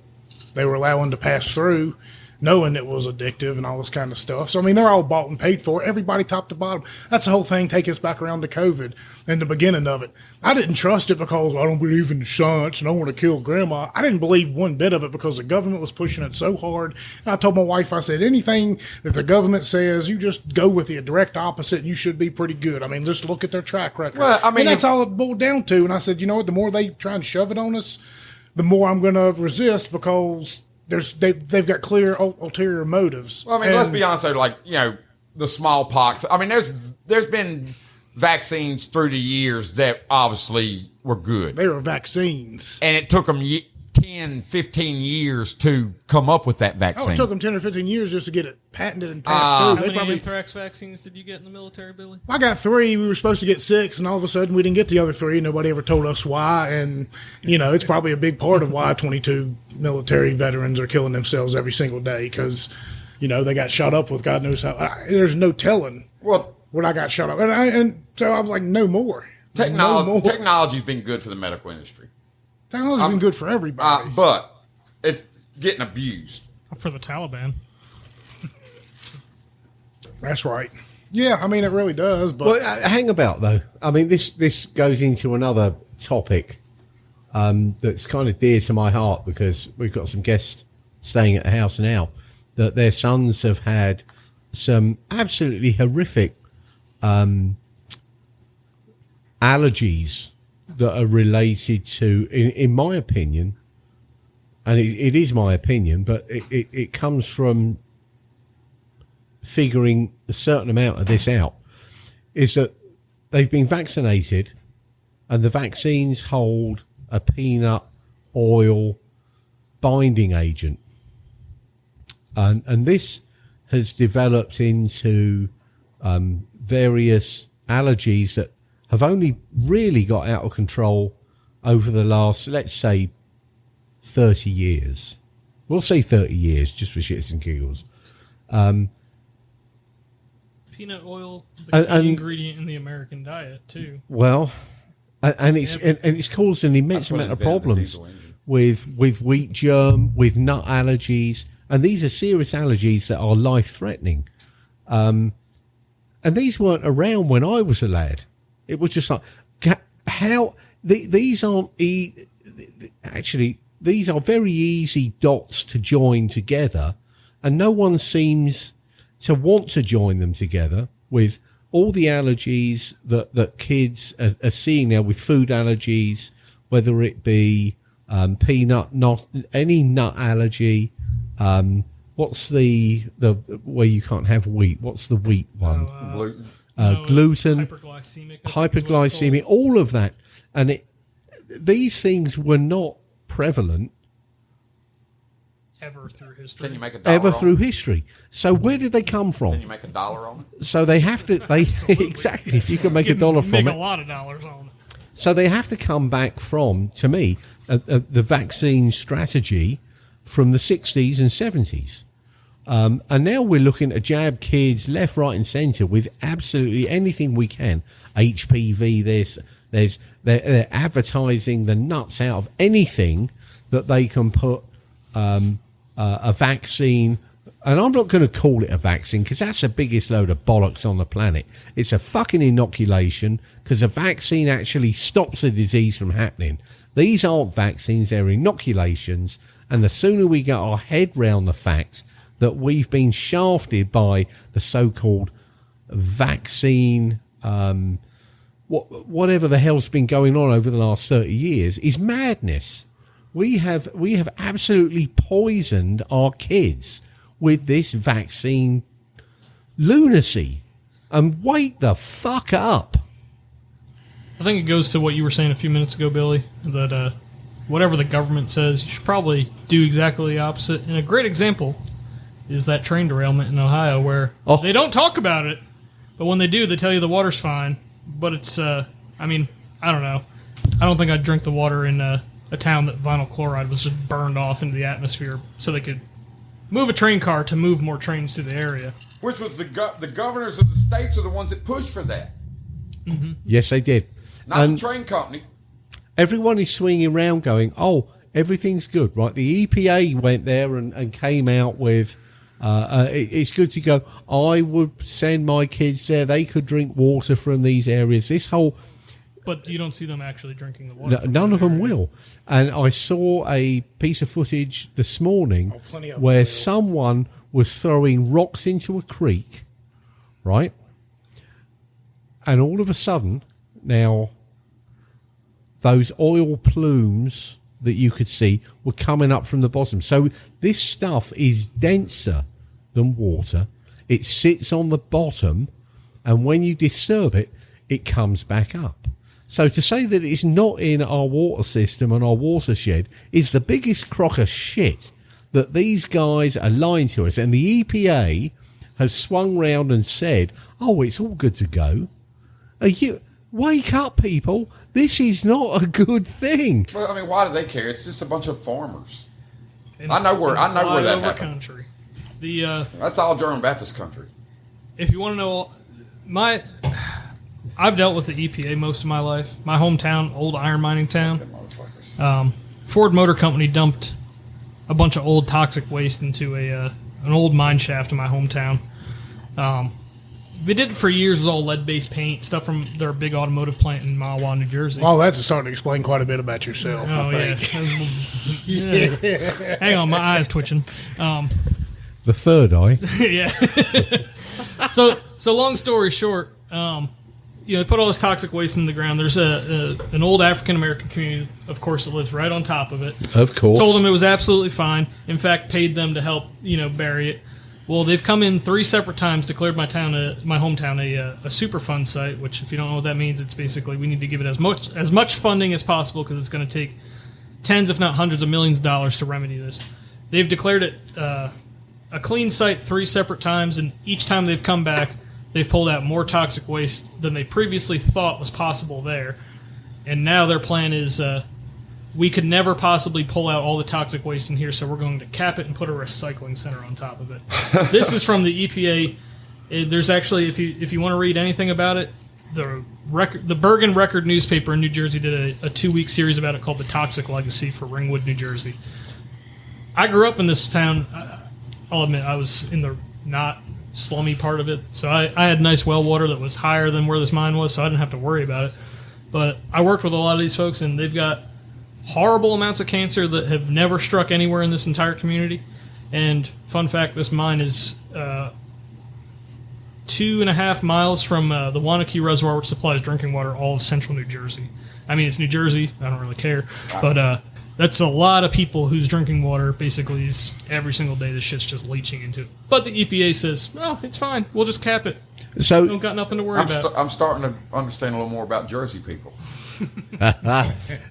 they were allowing to pass through, knowing it was addictive and all this kind of stuff. So, I mean, they're all bought and paid for. Everybody top to bottom. That's the whole thing. Take us back around to COVID and the beginning of it. I didn't trust it because I don't believe in the science and I want to kill grandma. I didn't believe one bit of it because the government was pushing it so hard. And I told my wife, I said, anything that the government says, you just go with the direct opposite and you should be pretty good. I mean, just look at their track record. Well, I mean, and that's all it boiled down to. And I said, you know what, the more they try and shove it on us, the more I'm going to resist, because they've got clear ulterior motives. Well, I mean, let's be honest though, like, you know, the smallpox. I mean, there's been vaccines through the years that obviously were good. They were vaccines. And it took them 10, 15 years to come up with that vaccine. Oh, it took them 10 or 15 years just to get it patented and passed How through. many anthrax vaccines did you get in the military, Billy? I got 3. We were supposed to get 6, and all of a sudden we didn't get the other 3. Nobody ever told us why. And, you know, it's probably a big part of why 22 military veterans are killing themselves every single day, because, you know, they got shot up with God knows how. There's no telling what I got shot up. And so I was like, no more. Technology's been good for the medical industry. Technology's been good for everybody. But it's getting abused. For the Taliban. That's right. Yeah, I mean, it really does. But Well, hang about, though. I mean, this goes into another topic that's kind of dear to my heart, because we've got some guests staying at the house now that their sons have had some absolutely horrific allergies that are related to, in my opinion, and it is my opinion, but it comes from figuring a certain amount of this out, is that they've been vaccinated and the vaccines hold a peanut oil binding agent. And this has developed into various allergies that have only really got out of control over the last, let's say, 30 years. We'll say 30 years, just for shits and giggles. Peanut oil, the key ingredient in the American diet, too. Well, and it's caused an immense amount of problems with wheat germ, with nut allergies, and these are serious allergies that are life-threatening. And these weren't around when I was a lad. It was just like, how these aren't actually, these are very easy dots to join together, and no one seems to want to join them together with all the allergies that kids are seeing now, with food allergies, whether it be peanut, any nut allergy. What's the where you can't have wheat? What's the wheat one? Gluten. Gluten, hyperglycemic, all of that. And these things were not prevalent ever through history. Can you make a dollar ever on through it? history. So where did they come Can you from? make a dollar on it? So they have to. They exactly. If you can make a Can dollar make from a it, lot of dollars on it. so they have to come back from, to me, the vaccine strategy from the 60s and 70s. And now we're looking to jab kids left, right, and centre with absolutely anything we can. HPV, they're advertising the nuts out of anything that they can put a vaccine. And I'm not going to call it a vaccine because that's the biggest load of bollocks on the planet. It's a fucking inoculation because a vaccine actually stops the disease from happening. These aren't vaccines, they're inoculations. And the sooner we get our head round the fact that we've been shafted by the so-called vaccine, whatever the hell's been going on over the last 30 years, is madness. We have absolutely poisoned our kids with this vaccine lunacy. And wake the fuck up. I think it goes to what you were saying a few minutes ago, Billy, that whatever the government says, you should probably do exactly the opposite. And a great example is that train derailment in Ohio where they don't talk about it, but when they do, they tell you the water's fine. But it's, I don't know. I don't think I'd drink the water in a town that vinyl chloride was just burned off into the atmosphere so they could move a train car to move more trains to the area. Which was the governors of the states are the ones that pushed for that. Mm-hmm. Yes, they did. Not the train company. Everyone is swinging around going, oh, everything's good, right? The EPA went there and came out with, it's good to go. I would send my kids there. They could drink water from these areas. This whole... But you don't see them actually drinking the water. None of them will. And I saw a piece of footage this morning plenty of them where will. someone was throwing rocks into a creek, right? And all of a sudden, now, those oil plumes that you could see were coming up from the bottom. So this stuff is denser than water. It sits on the bottom, and when you disturb it, it comes back up. So to say that it's not in our water system and our watershed is the biggest crock of shit that these guys are lying to us. And the EPA have swung round and said, oh, it's all good to go. Wake up, people. This is not a good thing. Well, I mean, why do they care? It's just a bunch of farmers. And I know where that flyover happened. country. That's all German Baptist country. If you want to know, I've dealt with the EPA most of my life. My hometown, old iron mining town, Ford Motor Company dumped a bunch of old toxic waste into an old mine shaft in my hometown. They did it for years with all lead-based paint, stuff from their big automotive plant in Mahwah, New Jersey. Well, that's starting to explain quite a bit about yourself, Oh, I think. yeah. Hang on, my eye's twitching. The third eye. Yeah. So long story short, they put all this toxic waste in the ground. There's an old African-American community, of course, that lives right on top of it. Of course. Told them it was absolutely fine. In fact, paid them to help, bury it. Well, they've come in 3 separate times, declared my hometown a Superfund site, which, if you don't know what that means, it's basically we need to give it as much funding as possible because it's going to take tens, if not hundreds of millions of dollars to remedy this. They've declared it a clean site 3 separate times, and each time they've come back, they've pulled out more toxic waste than they previously thought was possible there. And now their plan is we could never possibly pull out all the toxic waste in here, so we're going to cap it and put a recycling center on top of it. This is from the EPA. There's actually, if you want to read anything about it, the Bergen Record newspaper in New Jersey did a 2-week series about it called The Toxic Legacy for Ringwood, New Jersey. I grew up in this town. I'll admit I was in the not slummy part of it, so I had nice well water that was higher than where this mine was, so I didn't have to worry about it. But I worked with a lot of these folks, and they've got horrible amounts of cancer that have never struck anywhere in this entire community. And fun fact, this mine is 2.5 miles from the Wanakee Reservoir, which supplies drinking water all of central New Jersey. I mean, it's New Jersey. I don't really care. But that's a lot of people whose drinking water basically is every single day this shit's just leaching into it. But the EPA says, oh, it's fine. We'll just cap it. So We don't got nothing to worry about. I'm starting to understand a little more about Jersey people.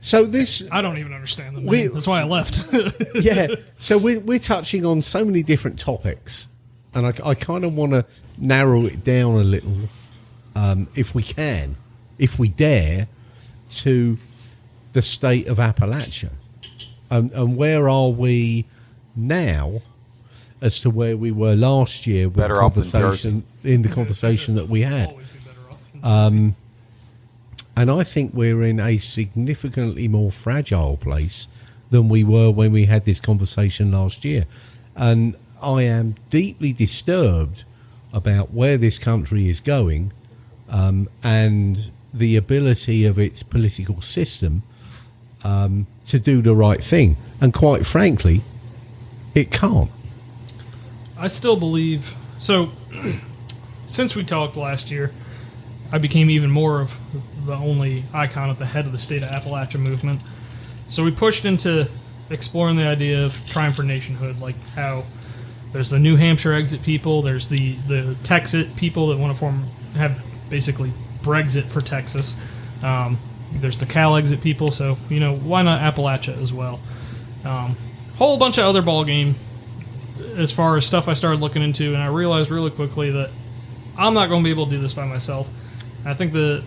So this, I don't even understand them. We- That's why I left. yeah. So we're touching on so many different topics, and I kind of want to narrow it down a little, if we can, if we dare, to the state of Appalachia, and where are we now, as to where we were last year with Better the off than conversation in the conversation that we had. Always be better off than And I think we're in a significantly more fragile place than we were when we had this conversation last year. And I am deeply disturbed about where this country is going, and the ability of its political system to do the right thing. And quite frankly, it can't. I still believe so. Since we talked last year, I became even more of the only icon at the head of the State of Appalachia movement. So we pushed into exploring the idea of trying for nationhood, like how there's the New Hampshire exit people, there's the Texit people that want to have basically Brexit for Texas. There's the Cal exit people, so why not Appalachia as well? Whole bunch of other ball game as far as stuff I started looking into, and I realized really quickly that I'm not going to be able to do this by myself. I think the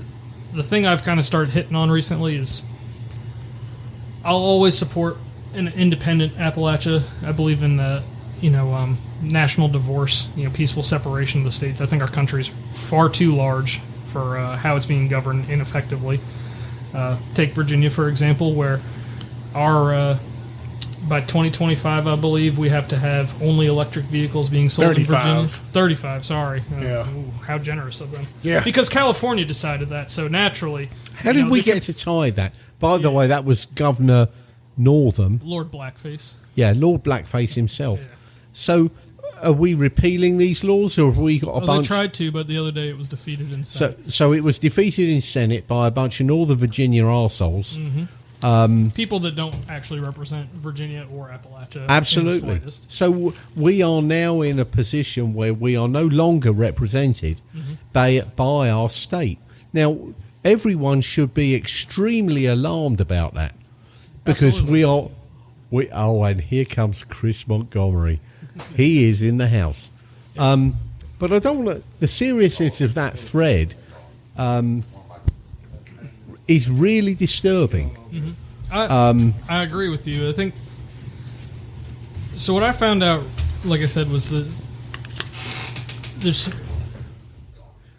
thing I've kind of started hitting on recently is I'll always support an independent Appalachia. I believe in national divorce, peaceful separation of the states. I think our country is far too large for how it's being governed ineffectively. Take Virginia, for example, where our by 2025, I believe, we have to have only electric vehicles being sold 35. in Virginia. 35, sorry. Yeah. Ooh, how generous of them. Yeah. Because California decided that, so naturally... How did we get to tie that? By the way, that was Governor Northam. Lord Blackface. Yeah, Lord Blackface himself. Yeah. So, are we repealing these laws, or have we got a They bunch? tried to, but the other day it was defeated in So, Senate. so it was defeated in Senate by a bunch of Northern Virginia arseholes. Mm-hmm. People that don't actually represent Virginia or Appalachia. in the Absolutely. slightest. So we are now in a position where we are no longer represented by our state. Now, everyone should be extremely alarmed about that, because Absolutely. and here comes Chris Montgomery. He is in the house. But I don't want to. The seriousness of that thread is really disturbing. I agree with you. I think so. What I found out, like I said, was that there's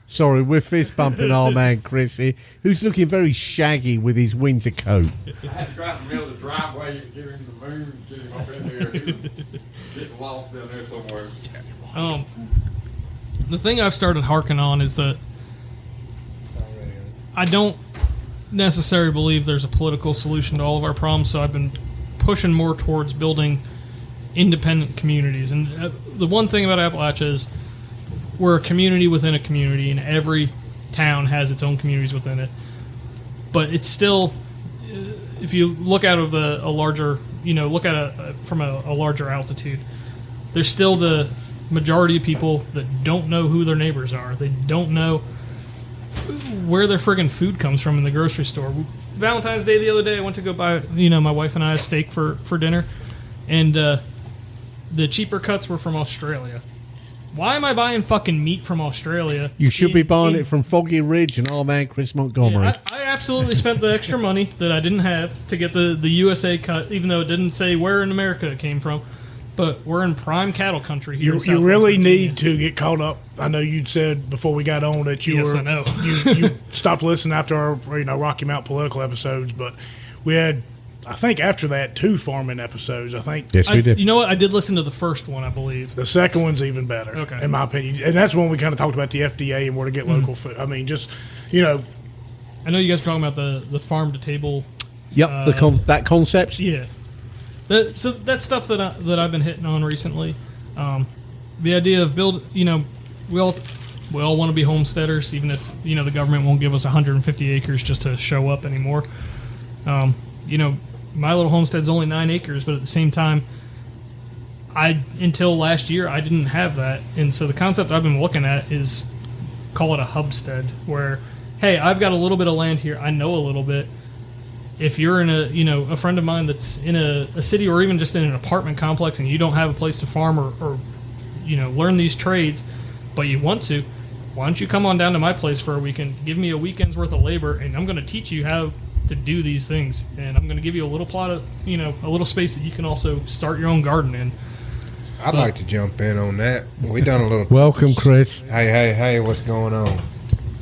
Sorry, we're fist bumping our man Chris here, who's looking very shaggy with his winter coat. I had to try in the middle of the driveway and get him the moon, get him up in there. He was getting lost down there somewhere. the thing I've started harking on is that I don't necessarily believe there's a political solution to all of our problems, so I've been pushing more towards building independent communities. And the one thing about Appalachia is we're a community within a community, and every town has its own communities within it. But it's still, if you look out of a larger, look at it from a larger altitude, there's still the majority of people that don't know who their neighbors are. They don't know where their friggin' food comes from in the grocery store. Valentine's Day the other day, I went to go buy, my wife and I a steak for dinner, and the cheaper cuts were from Australia. Why am I buying fucking meat from Australia? You should be buying it from Foggy Ridge and our man Chris Montgomery. Yeah, I absolutely spent the extra money that I didn't have to get the USA cut, even though it didn't say where in America it came from. But we're in prime cattle country here. You really need to get caught up. I know you'd said before we got on that Yes, I know. you stopped listening after our Rocky Mount political episodes, but we had, I think after that, 2 farming episodes. I think Yes, we did. You know what? I did listen to the first one, I believe. the second one's even better, Okay. in my opinion. And that's when we kind of talked about the FDA and where to get local food. I mean, just, I know you guys were talking about the farm to table. Yep, that concept. Yeah. So that's stuff that I've been hitting on recently. The idea of we all want to be homesteaders, even if the government won't give us 150 acres just to show up anymore. My little homestead's only 9 acres, but at the same time, until last year I didn't have that, and so the concept I've been looking at is call it a hubstead, where hey, I've got a little bit of land here. I know a little bit. If you're in a friend of mine that's in a city or even just in an apartment complex and you don't have a place to farm or learn these trades, but you want to, why don't you come on down to my place for a weekend? Give me a weekend's worth of labor, and I'm going to teach you how to do these things. And I'm going to give you a little plot of, a little space that you can also start your own garden in. I'd like to jump in on that. We done a little. Welcome, Chris. Hey, what's going on?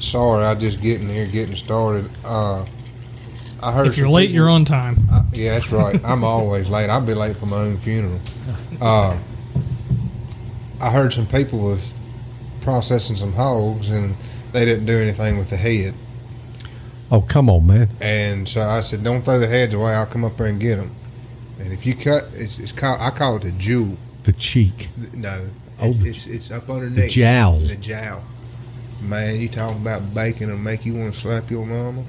Sorry, I just getting started. I heard if you're late, you're on time. Yeah, that's right. I'm always late. I'll be late for my own funeral. I heard some people was processing some hogs and they didn't do anything with the head. Oh, come on, man. And so I said, don't throw the heads away. I'll come up there and get them. And if you cut, it's called, I call it the jewel. The cheek. No, Oh, it's up underneath. The jowl. The jowl. Man, you talking about bacon and make you want to slap your mama?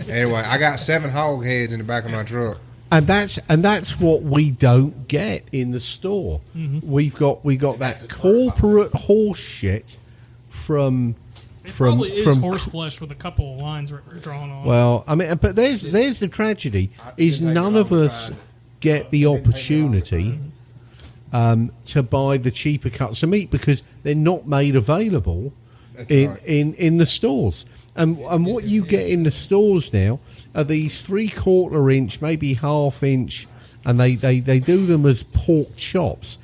Anyway, I got 7 hog heads in the back of my truck. And that's what we don't get in the store. Mm-hmm. We got that corporate horse shit from probably is horse flesh with a couple of lines drawn on. Well, I mean, but there's the tragedy is none of us get the opportunity to buy the cheaper cuts of meat because they're not made available in the stores. And what you get in the stores now are these 3/4 inch, maybe 1/2 inch, and they do them as pork chops.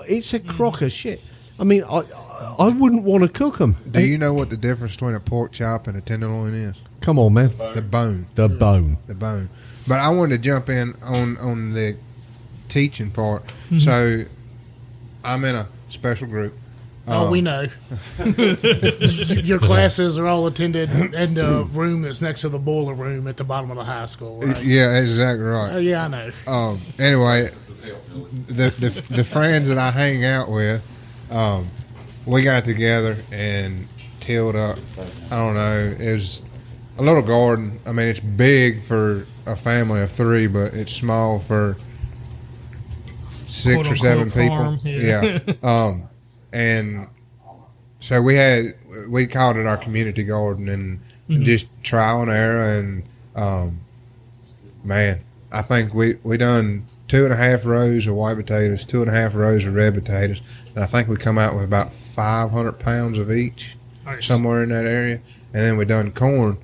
It's a crock of shit. I mean, I wouldn't want to cook them. Do you know what the difference between a pork chop and a tenderloin is? Come on, man. The bone. The bone. The bone. But I wanted to jump in on the teaching part. Mm-hmm. So I'm in a special group. We know. Your classes are all attended in the room that's next to the boiler room at the bottom of the high school, right? Yeah, that's exactly right. Oh, yeah, I know. Anyway, the friends that I hang out with, we got together and tilled up. I don't know. It was a little garden. I mean, it's big for a family of 3, but it's small for 6 Quote, or 7 unquote, people. farm, yeah. And so we called it our community garden and just trial and error. And man, I think we done 2.5 rows of white potatoes, 2.5 rows of red potatoes, and I think we come out with about 500 pounds of each, Nice. somewhere in that area. And then we done corn.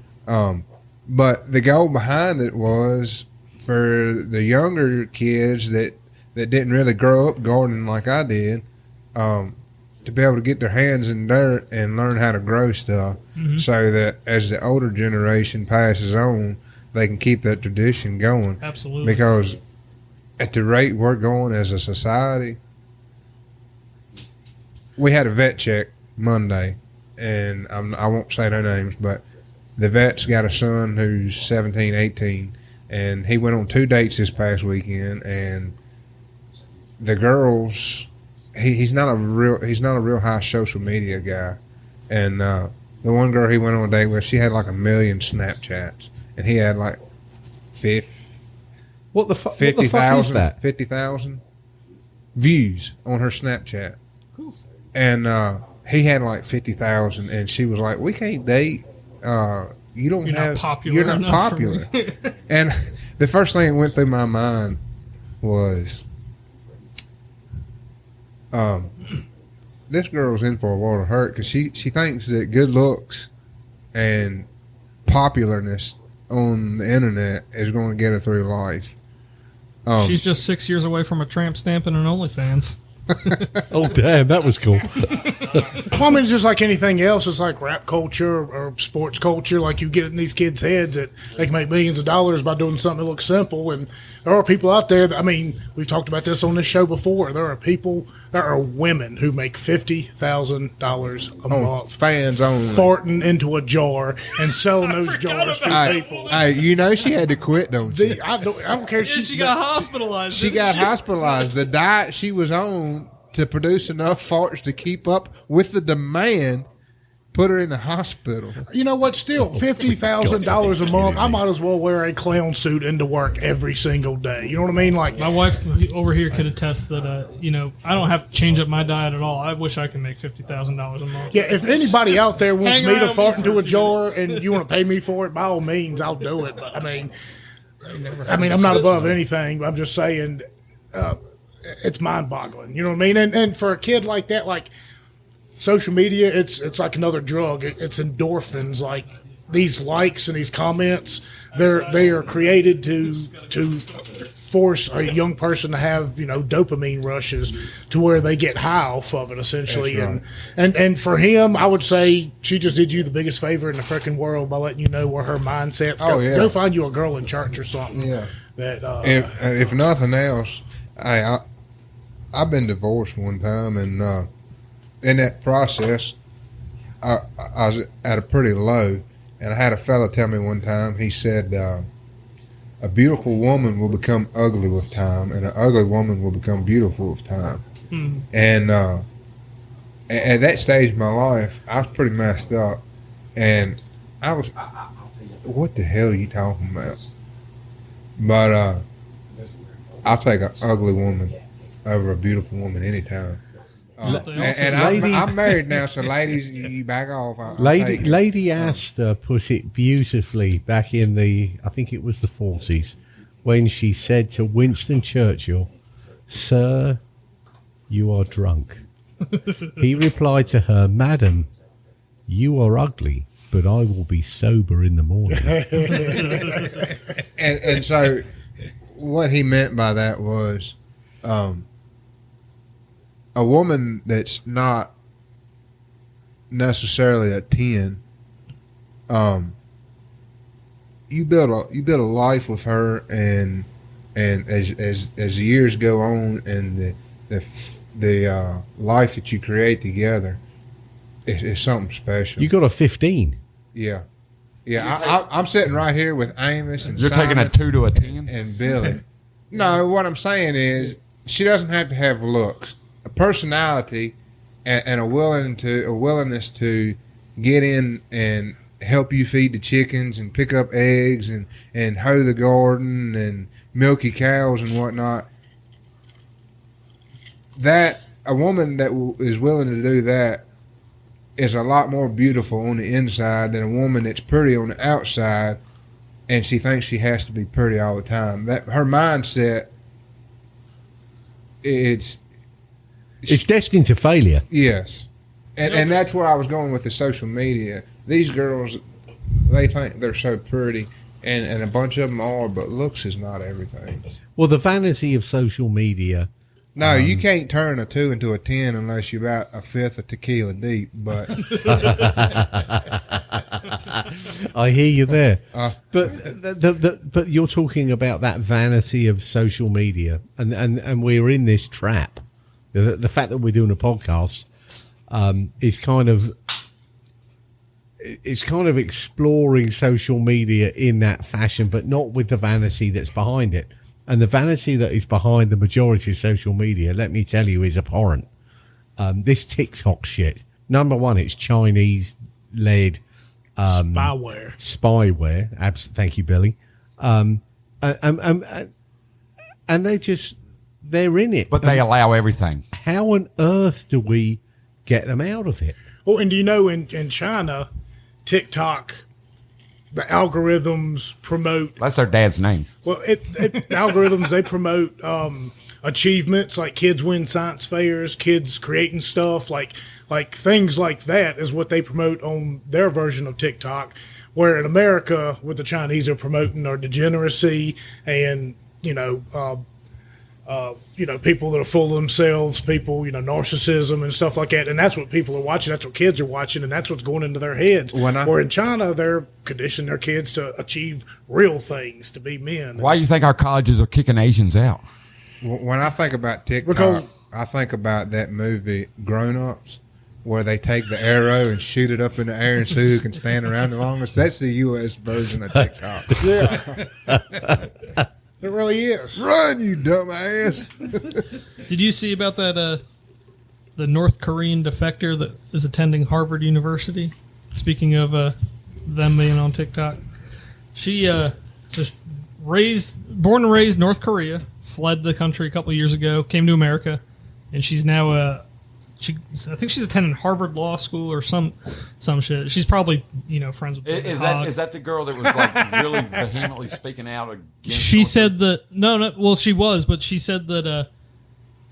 But the goal behind it was for the younger kids that didn't really grow up gardening like I did, to be able to get their hands in dirt and learn how to grow stuff, so that as the older generation passes on, they can keep that tradition going. Absolutely. Because at the rate we're going as a society, we had a vet check Monday, and I won't say no names, but the vet's got a son who's 17, 18, and he went on 2 dates this past weekend, and the girls, he's not a real high social media guy, and the one girl he went on a date with, she had like 1 million Snapchats, and he had like 50,000 views on her Snapchat, and he had like 50,000, and she was like, "We can't date. You're not popular." And the first thing that went through my mind was, this girl's in for a lot of hurt because she thinks that good looks and popularness on the internet is going to get her through life. She's just 6 years away from a tramp stamp and an OnlyFans. Oh, damn, that was cool. Well, I mean, it's just like anything else. It's like rap culture or sports culture. Like you get in these kids' heads that they can make millions of dollars by doing something that looks simple. And there are people out there that, I mean, we've talked about this on this show before. There are women who make $50,000 a month. Fans only. Farting into a jar and selling those jars to people. Hey, she had to quit, don't she? I don't care. She got hospitalized. She got hospitalized. The diet she was on to produce enough farts to keep up with the demand put her in the hospital. You know what? Still, $50,000 a month. I might as well wear a clown suit into work every single day. You know what I mean? Like My wife over here could attest that, I don't have to change up my diet at all. I wish I could make $50,000 a month. yeah. If anybody out there wants hang me to around fart me for into a a few jar minutes. and you want to pay me for it, by all means, I'll do it. But I mean, I'm not above anything. I'm just saying, it's mind-boggling. You know what I mean? And for a kid like that, like. Social media, it's like another drug. It's endorphins. Like these likes and these comments, they are created to force a young person to have dopamine rushes to where they get high off of it essentially. That's And for him, I would say she just did you the biggest favor in the freaking world by letting you know where her mindset's. Go find you a girl in church or something. Yeah. That If nothing else, I've been divorced one time, and in that process, I was at a pretty low, and I had a fella tell me one time. He said, "A beautiful woman will become ugly with time, and an ugly woman will become beautiful with time." And at that stage of my life, I was pretty messed up, and I was, "What the hell are you talking about?" But I'll take an ugly woman over a beautiful woman anytime. I'm married now, so ladies, you back off. Lady Astor put it beautifully back in I think it was the 40s, when she said to Winston Churchill, "Sir, you are drunk." He replied to her, "Madam, you are ugly, but I will be sober in the morning." and so what he meant by that was, a woman that's not necessarily a 10, you build a life with her, and as the years go on, and the life that you create together is something special. You got a 15. Yeah. I'm sitting right here with Amos, and You're taking a 2 to a 10 and Billy. No, what I'm saying is she doesn't have to have looks. A personality and a willingness to get in and help you feed the chickens and pick up eggs and hoe the garden and milky cows and whatnot. That a woman that is willing to do that is a lot more beautiful on the inside than a woman that's pretty on the outside, and she thinks she has to be pretty all the time. That her mindset, it's destined to failure. Yes. And that's where I was going with the social media. These girls, they think they're so pretty, and a bunch of them are, but looks is not everything. Well, the vanity of social media. No, you can't turn a 2 into a 10 unless you're about a fifth of tequila deep, but I hear you there. But you're talking about that vanity of social media, and we're in this trap. The fact that we're doing a podcast is kind of exploring social media in that fashion, but not with the vanity that's behind it. And the vanity that is behind the majority of social media, let me tell you, is abhorrent. This TikTok shit. Number one, it's Chinese-led spyware. Thank you, Billy. And they're in it. But they allow everything. How on earth do we get them out of it? Well, and do you know in China, TikTok, the algorithms promote. That's their dad's name. Well, algorithms, they promote achievements, like kids win science fairs, kids creating stuff, like things like that is what they promote on their version of TikTok. Where in America, what the Chinese are promoting are degeneracy and people that are full of themselves, people, narcissism and stuff like that. And that's what people are watching. That's what kids are watching. And that's what's going into their heads. Or in China, they're conditioning their kids to achieve real things, to be men. Why do you think our colleges are kicking Asians out? When I think about TikTok, I think about that movie Grown Ups, where they take the arrow and shoot it up in the air and see who can stand around the longest. That's the U.S. version of TikTok. Yeah. It really is. Run, you dumbass. Did you see about that the North Korean defector that is attending Harvard University? Speaking of them being on TikTok, she just born and raised North Korea, fled the country a couple of years ago, came to America, and she's now I think she's attending Harvard Law School or some shit. She's probably friends with. Is that the girl that was like really vehemently speaking out against? She said that no. Well, she was, but she said that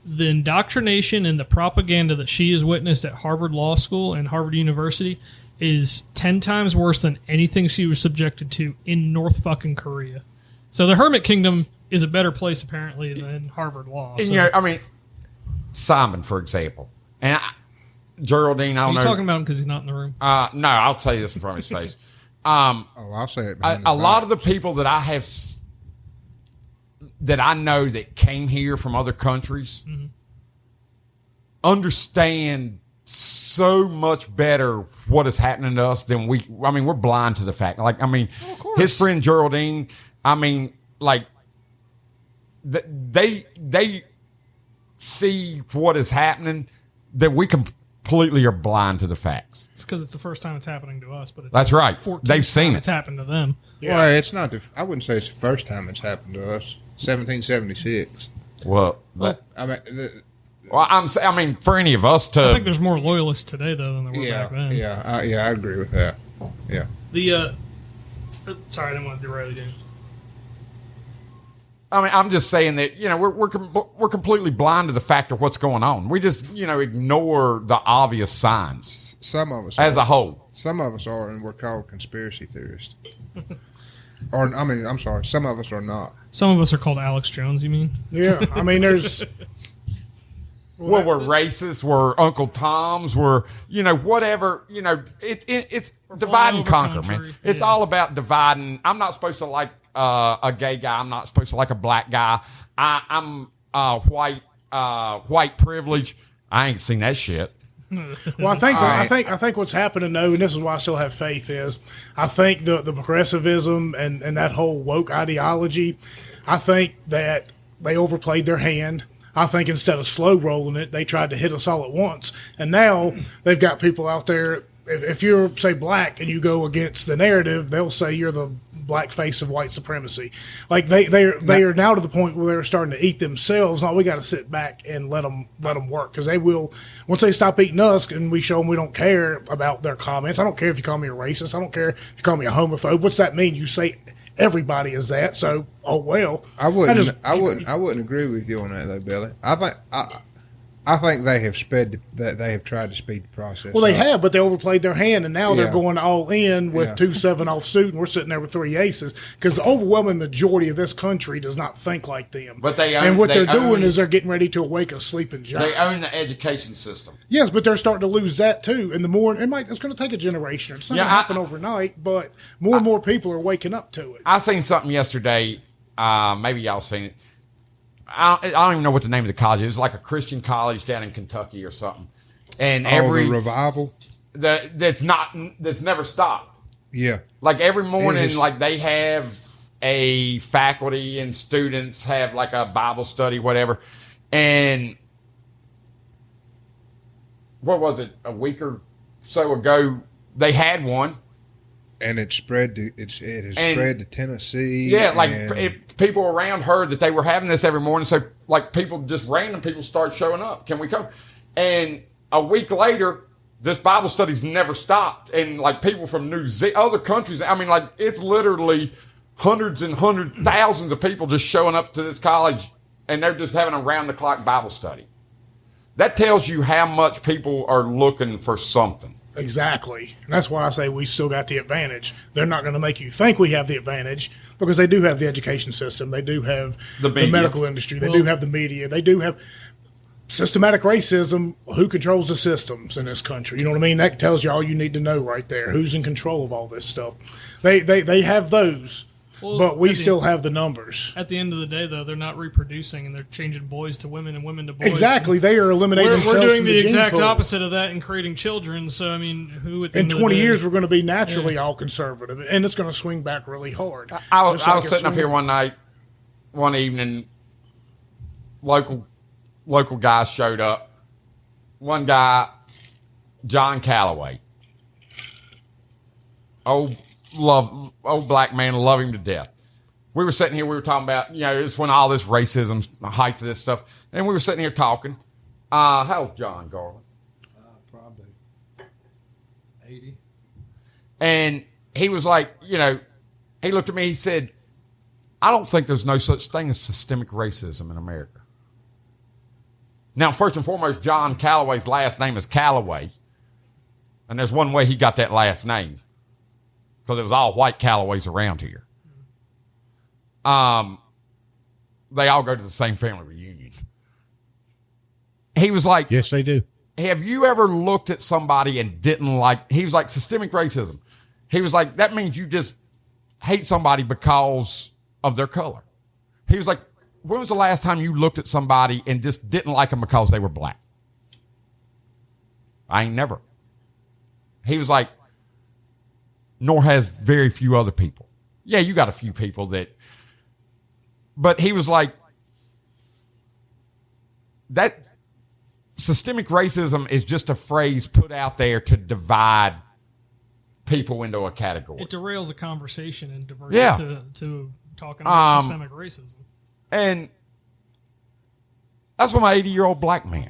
the indoctrination and the propaganda that she has witnessed at Harvard Law School and Harvard University is 10 times worse than anything she was subjected to in North fucking Korea. So the Hermit Kingdom is a better place apparently than Harvard Law. And, So. Simon, for example, and Geraldine. I don't know. Are you talking about him because he's not in the room? No, I'll tell you this in front of his face. I'll say it. A lot of the people that I have that I know that came here from other countries understand so much better what is happening to us than we. I mean, we're blind to the fact. His friend Geraldine. They see what is happening that we completely are blind to the facts. It's because it's the first time it's happening to us, but it's that's right. They've seen it's happened to them. Yeah. Well, it's not. I wouldn't say it's the first time it's happened to us. 1776. Well, I mean, for any of us to. I think there's more loyalists today though than there were back then. I agree with that. Yeah. Sorry, I didn't want to derail you, James. I mean, I'm just saying that we're completely blind to the fact of what's going on. We just ignore the obvious signs. Some of us as a whole. Some of us are, and we're called conspiracy theorists. I'm sorry. Some of us are not. Some of us are called Alex Jones. You mean? Yeah. I mean, there's. Well, we're racist. We're Uncle Toms. We're whatever. It's divide and conquer, man. It's all about dividing. I'm not supposed to like a gay guy. I'm not supposed to like a black guy. I'm white privilege. I ain't seen that shit. Well, I think what's happening though, and this is why I still have faith, is I think the progressivism and that whole woke ideology, I think that they overplayed their hand. I think instead of slow rolling it, they tried to hit us all at once. And now they've got people out there. If you're, say, black and you go against the narrative, they'll say you're the black face of white supremacy. Like they are now to the point where they're starting to eat themselves. Now we got to sit back and let them work, because they will, once they stop eating us and we show them we don't care about their comments. I don't care if you call me a racist. I don't care if you call me a homophobe. What's that mean? You say everybody is that. So, oh well. I wouldn't agree with you on that though, Billy. I think they have tried to speed the process. Well, they have, but they overplayed their hand, and now they're going all in with 2-7 offsuit, and we're sitting there with 3 aces, because the overwhelming majority of this country does not think like them. But they're doing is they're getting ready to awake a sleeping giant. They own the education system. Yes, but they're starting to lose that too. And the more it's going to take a generation. It's not going to happen overnight, but more and more people are waking up to it. I seen something yesterday. Maybe y'all seen it. I don't even know what the name of the college is. It's like a Christian college down in Kentucky or something. And the revival that's never stopped. Yeah, like every morning, like they have a faculty and students have like a Bible study, whatever. And what was it? A week or so ago, they had one. And it spread to Tennessee. Yeah, people around heard that they were having this every morning. So, like, random people start showing up. Can we come? And a week later, this Bible study's never stopped. And, like, people from other countries, I mean, like, it's literally hundreds and thousands of people just showing up to this college, and they're just having a round-the-clock Bible study. That tells you how much people are looking for something. Exactly. And that's why I say we still got the advantage. They're not going to make you think we have the advantage, because they do have the education system. They do have the medical industry. They do have the media. They do have systematic racism. Who controls the systems in this country? You know what I mean? That tells you all you need to know right there. Who's in control of all this stuff? They have those. But we still have the numbers. At the end of the day, though, they're not reproducing, and they're changing boys to women and women to boys. Exactly. They are eliminating themselves. We're doing the exact opposite of that and creating children. So, I mean, who at the in 20 years, we're going to be naturally all conservative, and it's going to swing back really hard. I was sitting up here one evening, local guys showed up. One guy, John Calloway. old black man, love him to death. We were sitting here, we were talking about, it's when all this racism, height to this stuff, and we were sitting here talking. How old's John Garland? Probably 80. And he was like, he looked at me, he said, I don't think there's no such thing as systemic racism in America. Now, first and foremost, John Calloway's last name is Calloway. And there's one way he got that last name. Because it was all white Callaways around here. They all go to the same family reunion. He was like, yes, they do. Have you ever looked at somebody and didn't like, he was like, systemic racism. He was like, that means you just hate somebody because of their color. He was like, when was the last time you looked at somebody and just didn't like them because they were black? I ain't never. He was like, nor has very few other people. Yeah, you got a few people that, but he was like, that systemic racism is just a phrase put out there to divide people into a category. It derails a conversation and diverts to talking about systemic racism. And that's from an 80-year-old black man.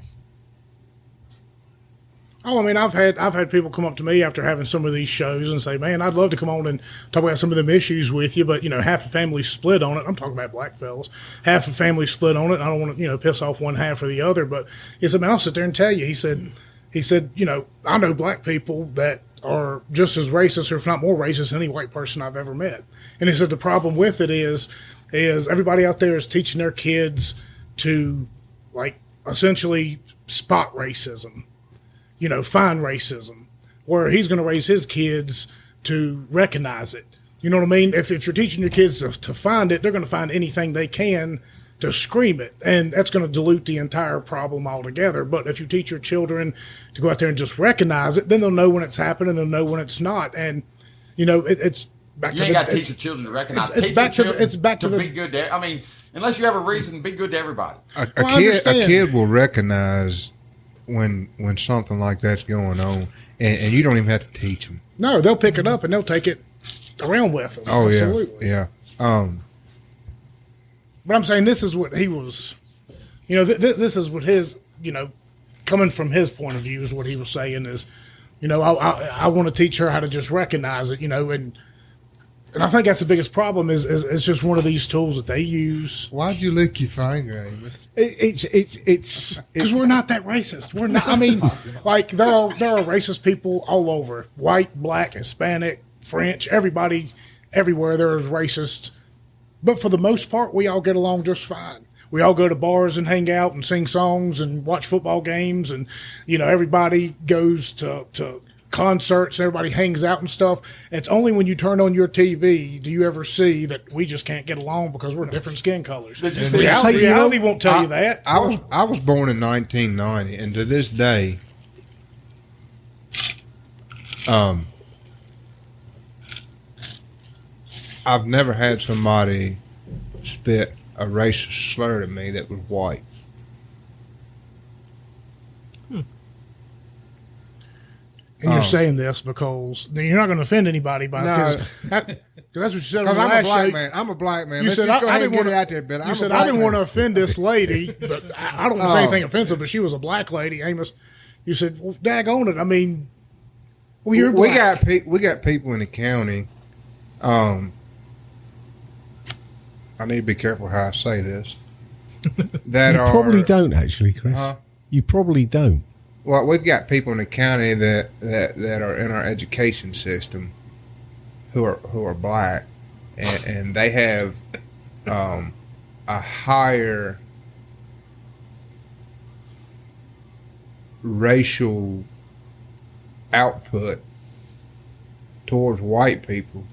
Oh, I mean, I've had people come up to me after having some of these shows and say, man, I'd love to come on and talk about some of them issues with you, but, half the family split on it. I'm talking about black fellas. Half the family split on it. I don't want to, piss off one half or the other, but he said, man, I'll sit there and tell you. He said, I know black people that are just as racist, or if not more racist, than any white person I've ever met. And he said the problem with it is everybody out there is teaching their kids to, like, essentially spot racism. Find racism, where he's going to raise his kids to recognize it. You know what I mean? If you're teaching your kids to find it, they're going to find anything they can to scream it. And that's going to dilute the entire problem altogether. But if you teach your children to go out there and just recognize it, then they'll know when it's happening, they'll know when it's not. And, it's back to you ain't got to teach your children to recognize. It's back to be good. I mean, unless you have a reason, be good to everybody. A kid will recognize when something like that's going on, and you don't even have to teach them. No, they'll pick it up and they'll take it around with them. Oh, absolutely. Yeah. But I'm saying this is what he was, this is what his, coming from his point of view is what he was saying is, I want to teach her how to just recognize it, and I think that's the biggest problem is it's just one of these tools that they use. Why'd you lick your finger, Amos? It's because we're not that racist. We're not. I mean, like there are racist people all over, white, black, Hispanic, French, everybody, everywhere there is racist. But for the most part, we all get along just fine. We all go to bars and hang out and sing songs and watch football games, and everybody goes to concerts, everybody hangs out and stuff. And it's only when you turn on your TV do you ever see that we just can't get along because we're different skin colors. Did you see reality won't tell you that. I was born in 1990, and to this day, I've never had somebody spit a racist slur at me that was white. And you're saying this because you're not going to offend anybody by it. Because that's what you said on the last show. Because I'm a black man. I'm a black man. You Let's said, just go I ahead and didn't get want it out there, Bill. You said, I didn't want to offend this lady, but I don't want to say anything offensive, but she was a black lady, Amos. You said, well, daggone it. I mean, well, you're black. We got people in the county. I need to be careful how I say this. That you probably don't, actually, Chris. You probably don't. Well, we've got people in the county that are in our education system who are black, and they have a higher racial output towards white people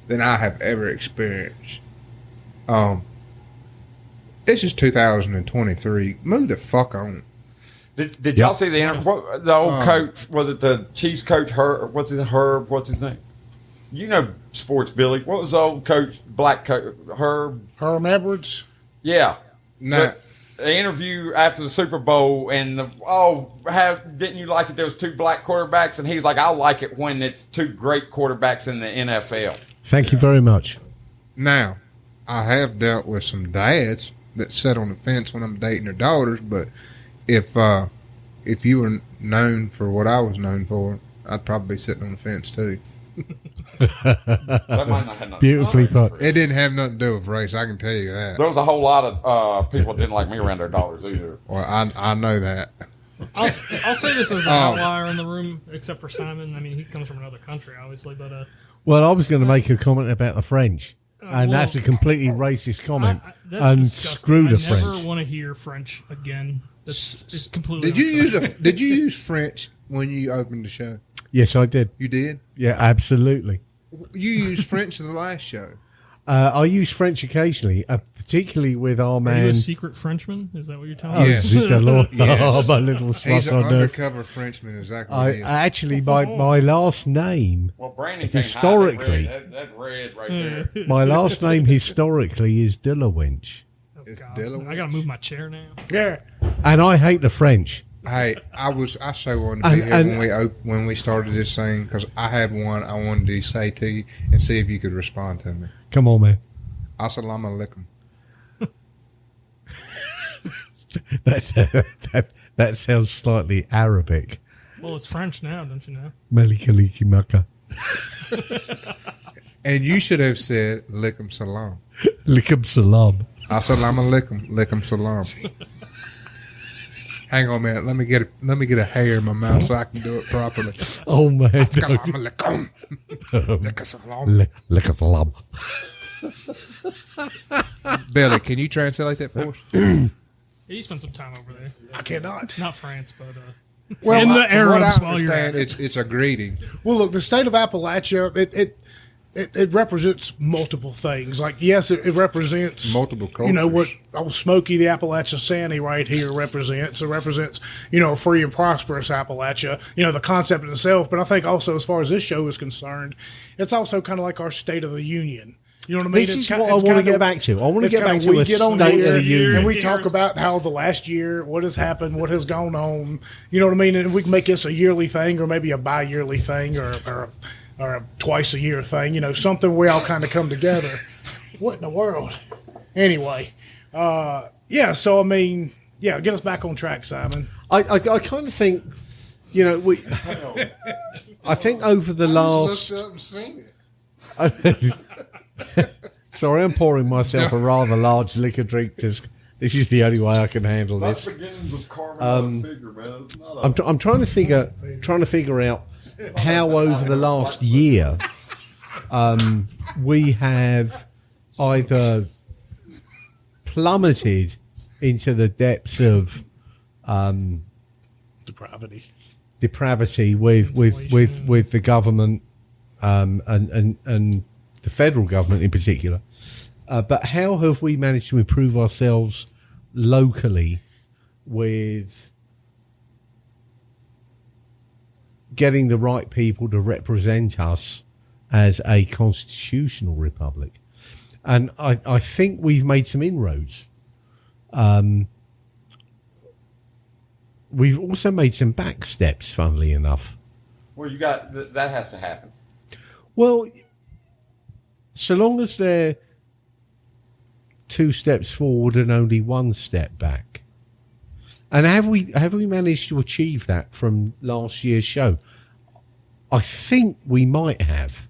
than I have ever experienced. It's just 2023. Move the fuck on. Did y'all see the old coach? Was it the Chiefs coach? Herb? What's his name? You know sports, Billy. What was the old coach? Black coach Herb. Herm Edwards. Yeah. Nah. interview after the Super Bowl, and didn't you like it? There was 2 black quarterbacks, and he's like, I like it when it's 2 great quarterbacks in the NFL. Thank you very much. Now, I have dealt with some dads that sit on the fence when I'm dating their daughters, but if you were known for what I was known for, I'd probably be sitting on the fence too. That might not have nothing Beautifully to do with put. race. It didn't have nothing to do with race, I can tell you that. There was a whole lot of people that didn't like me around their daughters either. Well, I know that. I'll say this as the outlier in the room, except for Simon. I mean, he comes from another country, obviously, but Well, I was going to make a comment about the French, and that's a completely racist comment. that's And disgusting. screw the I French. never want to hear French again. It's completely. Did you use French when you opened the show? Yes, I did. You did? Yeah, absolutely. You used French in the last show. I use French occasionally, particularly with our Are you man. a secret Frenchman? Is that what you're telling Oh, me? Yes. Sister Lord. Yes. Oh, my little He's swass an on earth. undercover Frenchman, exactly. what he is. Actually, my last name, Well, Brandon Historically. That's red right there. my last name historically is Dillawinch, It's God, Delaware. I gotta move my chair now. Yeah. and I hate the French. Hey, I so wanted to be And- here when we started this thing because I had one I wanted to say to you and see if you could respond to me. Come on, man. Assalamu alaikum. That sounds slightly Arabic. Well, it's French now, don't you know? Melikaliki Maka. And you should have said likum salam. Likum salam. Assalamu alaikum. Likum salam. Hang on a minute. Let me get a hair in my mouth so I can do it properly. Oh, man. Assalamu alaikum. Likum salam. Likum salam. Billy, can you translate that for us? You spent some time over there. I cannot. Not France, but Well, in the From what I Arabs while you're at understand, it. it's a greeting. Well, look, the state of Appalachia, it represents multiple things. Like, yes, it represents Multiple You know what cultures. old Smokey the Appalachistai right here represents. It represents, a free and prosperous Appalachia. The concept in itself. But I think also, as far as this show is concerned, it's also kind of like our State of the Union. You know what I mean? This is what I want to get back to. I want to get back to we a get on State here of the Union. and we talk about how the last year, what has happened, what has gone on. You know what I mean? And we can make this a yearly thing, or maybe a bi-yearly thing, or a twice a year thing. Something we all kind of come together. What in the world? Anyway, yeah. So I mean, yeah. Get us back on track, Simon. I kind of think, we. I think over the last. Looked up and seen it. Sorry, I'm pouring myself a rather large liquor drink because this is the only way I can handle That's this. beginning with carving out a figure, man. It's not a I'm trying to figure out how over the last year we have either plummeted into the depths of depravity with the government and the federal government in particular. But how have we managed to improve ourselves locally with getting the right people to represent us as a constitutional republic? And I think we've made some inroads. We've also made some back steps, funnily enough. Well, you got that has to happen. Well, so long as they're 2 steps forward and only 1 step back. And have we managed to achieve that from last year's show? I think we might have.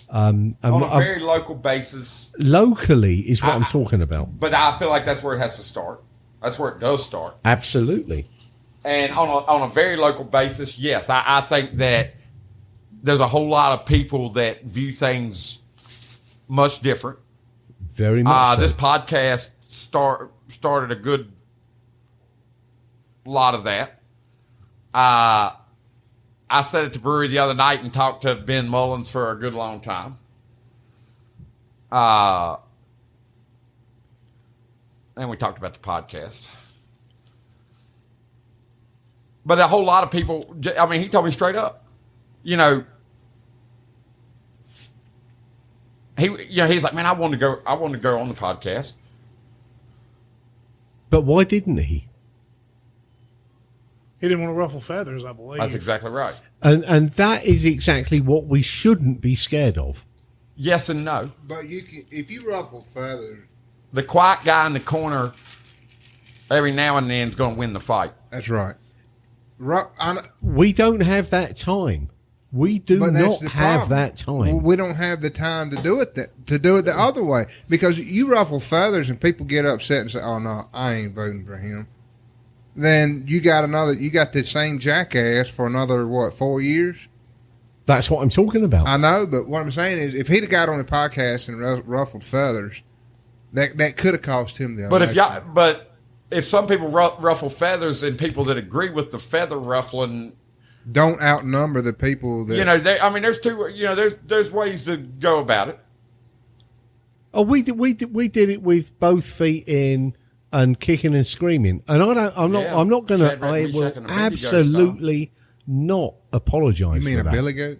On a very local basis. Locally is what I'm talking about. But I feel like that's where it has to start. That's where it does start. Absolutely. And on a very local basis, yes, I think that there's a whole lot of people that view things much different. Very much so. This podcast started a good lot of that. I sat at the brewery the other night and talked to Ben Mullins for a good long time. And we talked about the podcast. But a whole lot of people, I mean, he told me straight up, he's like, man, I want to go on the podcast. But why didn't he? He didn't want to ruffle feathers, I believe. That's exactly right. And that is exactly what we shouldn't be scared of. Yes and no. But you can, if you ruffle feathers, The quiet guy in the corner, every now and then, is going to win the fight. that's right. We don't have that time. We do But not that's the have problem. that time. We don't have the time to do it the other way, because you ruffle feathers and people get upset and say, "Oh no, I ain't voting for him." Then you got the same jackass for another 4 years. That's what I'm talking about. I know, but what I'm saying is, if he'd have got on the podcast and ruffled feathers, that could have cost him the election. But if some people ruffle feathers and people that agree with the feather ruffling, don't outnumber the people that there's ways to go about it. Oh, we did it with both feet in and kicking and screaming, and I'm not going to. I will absolutely not apologise. You mean for a that. billy goat?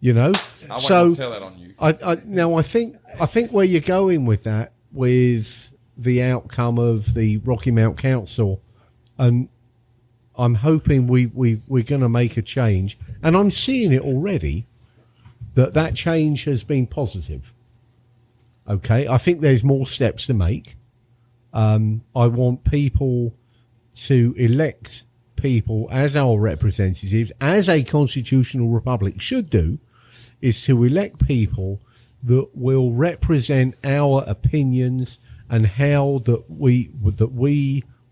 You know, I so won't tell that on you. I think where you're going with that, with the outcome of the Rocky Mount Council, and I'm hoping we're going to make a change, and I'm seeing it already. That change has been positive. Okay, I think there's more steps to make. I want people to elect people as our representatives, as a constitutional republic should do, is to elect people that will represent our opinions and how that we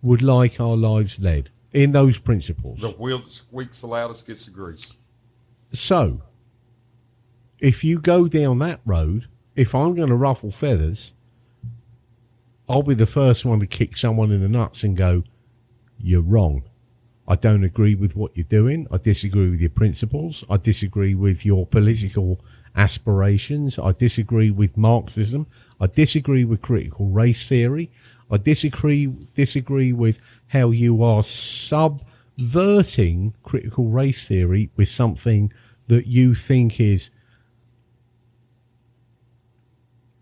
would like our lives led in those principles. The wheel that squeaks the loudest gets the grease. So, if you go down that road, if I'm going to ruffle feathers, I'll be the first one to kick someone in the nuts and go, "You're wrong. I don't agree with what you're doing. I disagree with your principles. I disagree with your political aspirations. I disagree with Marxism. I disagree with critical race theory. I disagree with how you are subverting critical race theory with something that you think is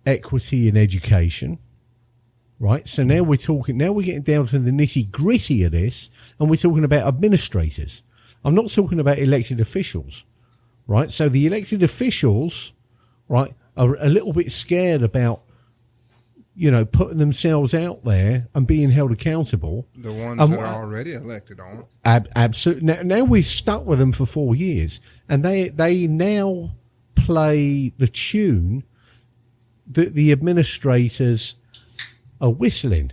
equity in education." Right, so now we're getting down to the nitty gritty of this, and we're talking about administrators. I'm not talking about elected officials, right? So the elected officials, right, are a little bit scared about, putting themselves out there and being held accountable. The ones that are already elected on. Absolutely. Now we've stuck with them for 4 years, and they now play the tune that the administrators are whistling,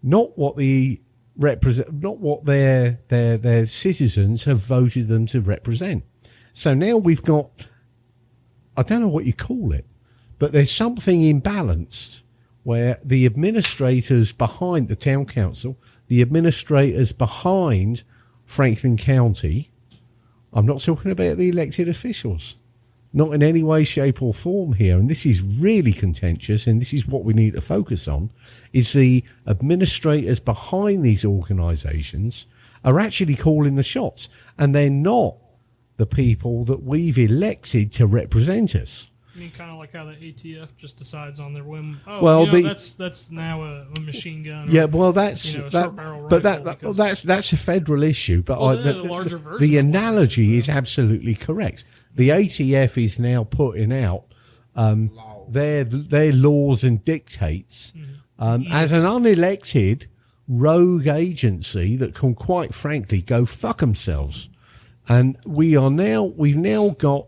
not what their citizens have voted them to represent. So now we've got, I don't know what you call it, but there's something imbalanced where the administrators behind the town council, the administrators behind Franklin County, I'm not talking about the elected officials. Not in any way, shape or form here, and this is really contentious, and this is what we need to focus on, is the administrators behind these organisations are actually calling the shots, and they're not the people that we've elected to represent us. I mean, kind of like how the ATF just decides on their whim. Oh, Well, that's now a machine gun. Yeah, well, that's a that, short-barrel but rifle that's a federal issue. But the larger version the of analogy is absolutely correct. The ATF is now putting out their laws and dictates as an unelected rogue agency that can, quite frankly, go fuck themselves. And we've now got.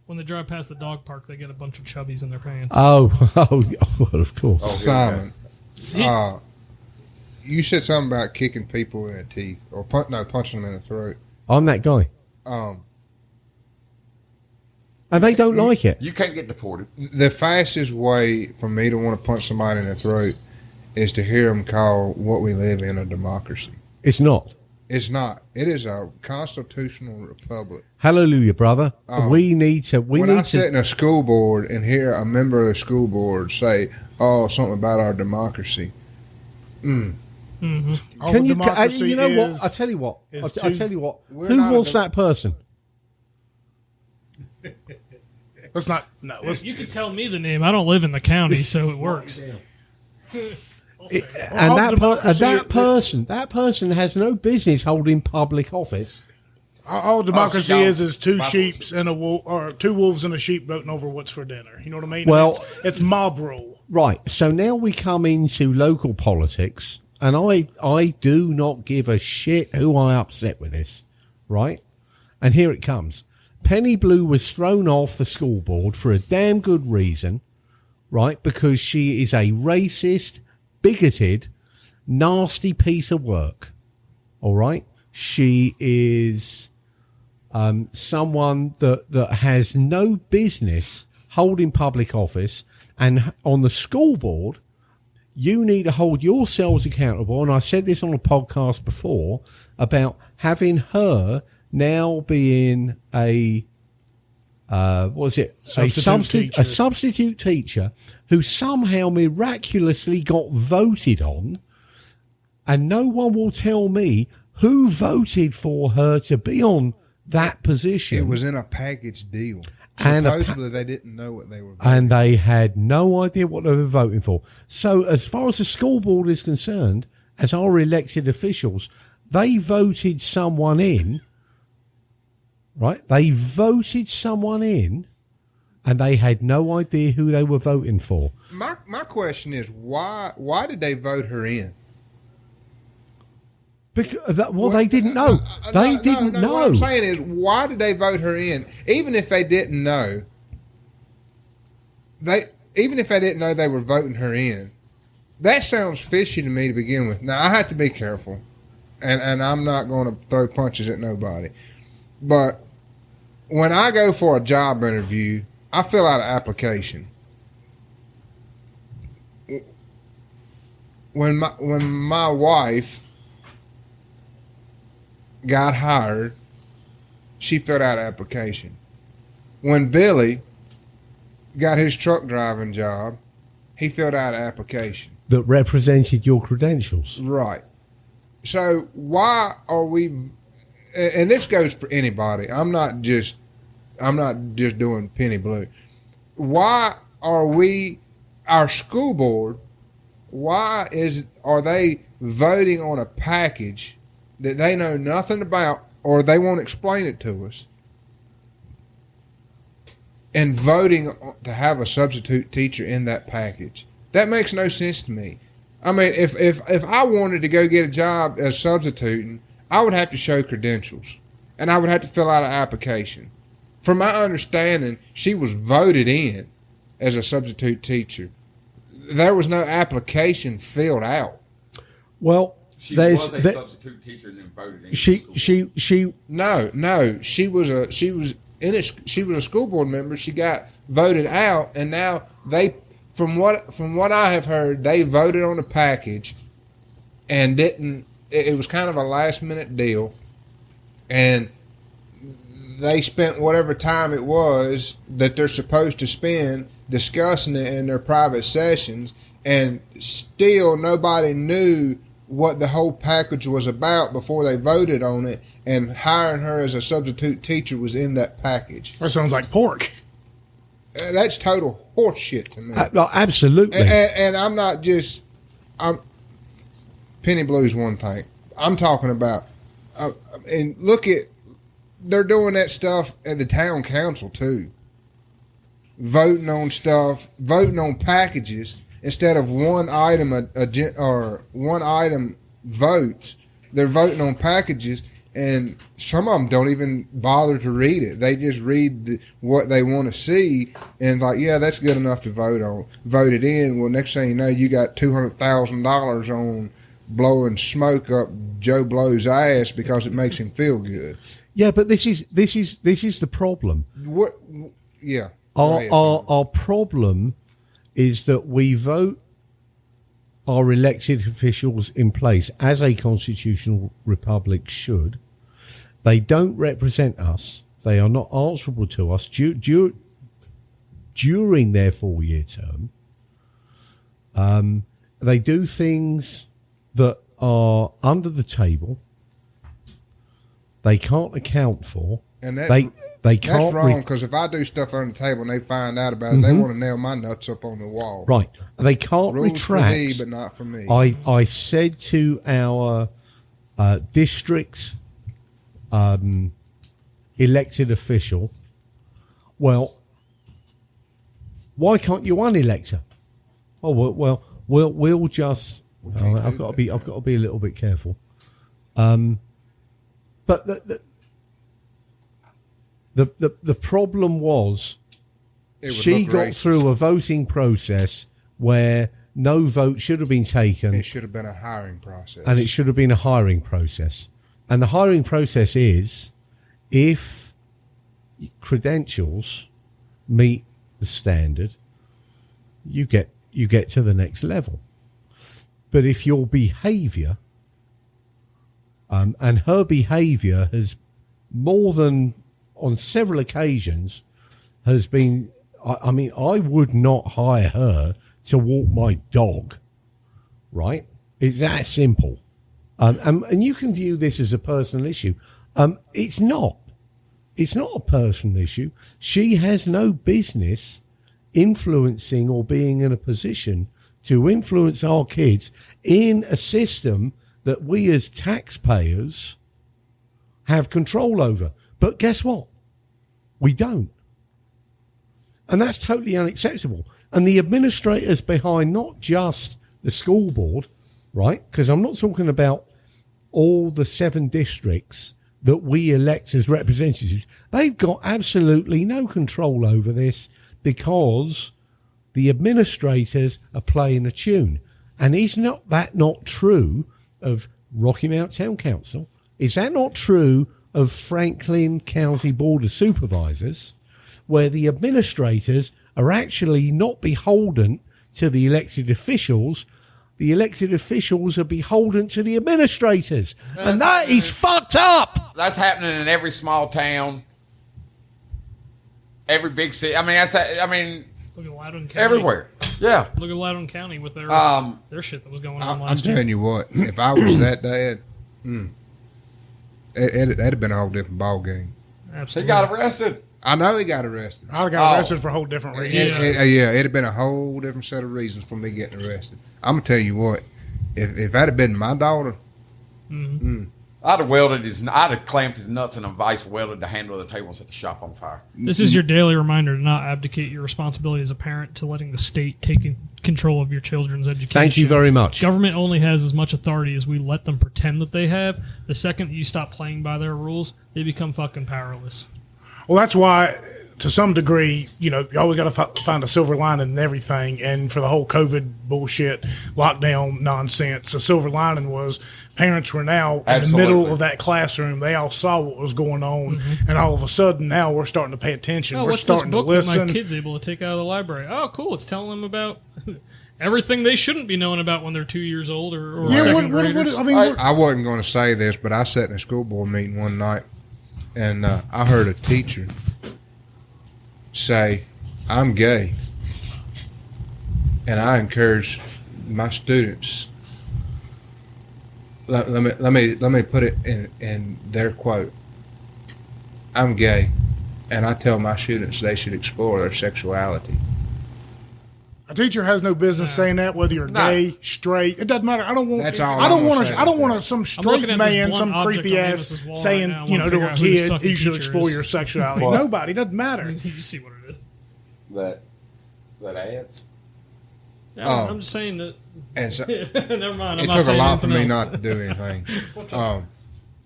When they drive past the dog park, they get a bunch of chubbies in their pants. Well, of course. Simon, you said something about kicking people in the teeth or punching them in the throat. I'm that guy. And they don't like it. You can't get deported. The fastest way for me to want to punch somebody in the throat is to hear them call what we live in a democracy. It's not. It's not. It is a constitutional republic. Hallelujah, brother. We need to. When I sit in a school board and hear a member of the school board say, "Oh, something about our democracy," Mm-hmm. Can you? You know what? I tell you what. I tell you what. Who was that person? Let's not. No. Let's, You can tell me the name. I don't live in the county, so it works. And that person has no business holding public office. All democracy don't. is two sheeps and a wolf, or two wolves and a sheep voting over what's for dinner. You know what I mean? Well, it's mob rule. Right. So now we come into local politics, and I do not give a shit who I upset with this. Right. And here it comes. Penny Blue was thrown off the school board for a damn good reason, right? Because she is a racist, bigoted, nasty piece of work. All right. She is someone that has no business holding public office, and on the school board, you need to hold yourselves accountable. And I said this on a podcast before about having her now being a substitute teacher who somehow miraculously got voted on, and no one will tell me who voted for her to be on that position. It was in a package deal. And supposedly they didn't know what they were voting. And they had no idea what they were voting for. So as far as the school board is concerned, as our elected officials, they voted someone in, right? They voted someone in, and they had no idea who they were voting for. My question is, why did they vote her in? Because they didn't know. They didn't know. What I'm saying is, why did they vote her in? Even if they didn't know, they were voting her in. That sounds fishy to me to begin with. Now I have to be careful, and I'm not going to throw punches at nobody. But when I go for a job interview, I fill out an application. When my wife got hired, she filled out an application. When Billy got his truck driving job, he filled out an application that represented your credentials. Right. So why are we, and this goes for anybody, I'm not just doing Penny Blue. Why are we, our school board, are they voting on a package that they know nothing about, or they won't explain it to us, and voting to have a substitute teacher in that package? That makes no sense to me. I mean, if I wanted to go get a job as substituting, I would have to show credentials, and I would have to fill out an application. From my understanding, she was voted in as a substitute teacher. There was no application filled out. Well, she was a substitute teacher and then voted in. She was a school board member. She got voted out, and now they, from what I have heard, they voted on the package and didn't. It was kind of a last minute deal, and they spent whatever time it was that they're supposed to spend discussing it in their private sessions, and still nobody knew what the whole package was about before they voted on it, and hiring her as a substitute teacher was in that package. That sounds like pork. That's total horseshit to me. Absolutely. And I'm not just, Penny Blue's one thing. I'm talking about, and look at, they're doing that stuff at the town council too. Voting on stuff, voting on packages instead of one item one item votes. They're voting on packages, and some of them don't even bother to read it. They just read what they want to see, and like, yeah, that's good enough to vote on. Vote it in. Well, next thing you know, you got $200,000 on blowing smoke up Joe Blow's ass because it makes him feel good. Yeah, but this is the problem. What? Yeah. Our problem is that we vote our elected officials in place as a constitutional republic should. They don't represent us. They are not answerable to us during their 4-year term. They do things that are under the table. They can't account for, And that, They that's can't wrong, because if I do stuff on the table and they find out about it, they want to nail my nuts up on the wall. right. They can't Rules retract. for me, but not for me. I said to our district elected official, well, why can't you unelect her? Oh well, we'll just. I've got to be a little bit careful. But the problem was It would she look got racist. through a voting process where no vote should have been taken. It should have been a hiring process. And it should have been a hiring process. And the hiring process is if credentials meet the standard, you get to the next level. But if your behaviour, and her behaviour has more than on several occasions has been, I mean, I would not hire her to walk my dog, right? It's that simple. And you can view this as a personal issue. It's not. It's not a personal issue. She has no business influencing or being in a position to influence our kids in a system that we as taxpayers have control over. But guess what? We don't. And that's totally unacceptable. And the administrators behind not just the school board, right? Because I'm not talking about all the 7 districts that we elect as representatives. They've got absolutely no control over this because the administrators are playing a tune. And is that not true of Rocky Mount Town Council? Is that not true of Franklin County Board of Supervisors, where the administrators are actually not beholden to the elected officials? The elected officials are beholden to the administrators. And that is fucked up. That's happening in every small town, every big city. I mean, Look at Loudoun County. everywhere. Yeah. Look at Loudoun County with their shit that was going on I'm last year. telling you what, if I was that dad, that'd have been a whole different ball game. He Absolutely. got arrested. I know he got arrested. I got arrested for a whole different reason. It'd have been a whole different set of reasons for me getting arrested. I'm gonna tell you what, if that had been my daughter, I'd have clamped his nuts in a vice welded the handle of the table and set the shop on fire. This is your daily reminder to not abdicate your responsibility as a parent to letting the state take control of your children's education. Thank you very much. Government only has as much authority as we let them pretend that they have. The second that you stop playing by their rules, they become fucking powerless. Well, that's why, to some degree, you always got to find a silver lining in everything. And for the whole COVID bullshit, lockdown nonsense, the silver lining was parents were now in the middle of that classroom. They all saw what was going on. And all of a sudden, now we're starting to pay attention. Oh, we're what's starting this book to listen. that my kid's able to take out of the library? Oh, cool. It's telling them about everything they shouldn't be knowing about when they're 2 years old or second graders. I wasn't going to say this, but I sat in a school board meeting one night, and I heard a teacher say, "I'm gay, and I encourage my students." Let me put it in their quote. "I'm gay, and I tell my students they should explore their sexuality." A teacher has no business saying that, whether you're gay, straight. It doesn't matter. I don't want. That's all I don't I'm want. gonna say I don't about want some I'm straight looking at this man, blunt some object creepy on ass Amos's wall saying, right now. I wanna to figure a out who this kid, fucking you should teacher explore is. your sexuality. What? Nobody. It doesn't matter. You see what it is. That ads? Yeah, Oh. I'm just saying that. And so, Never mind. I'm it not took a saying lot for anything me else. not to do anything.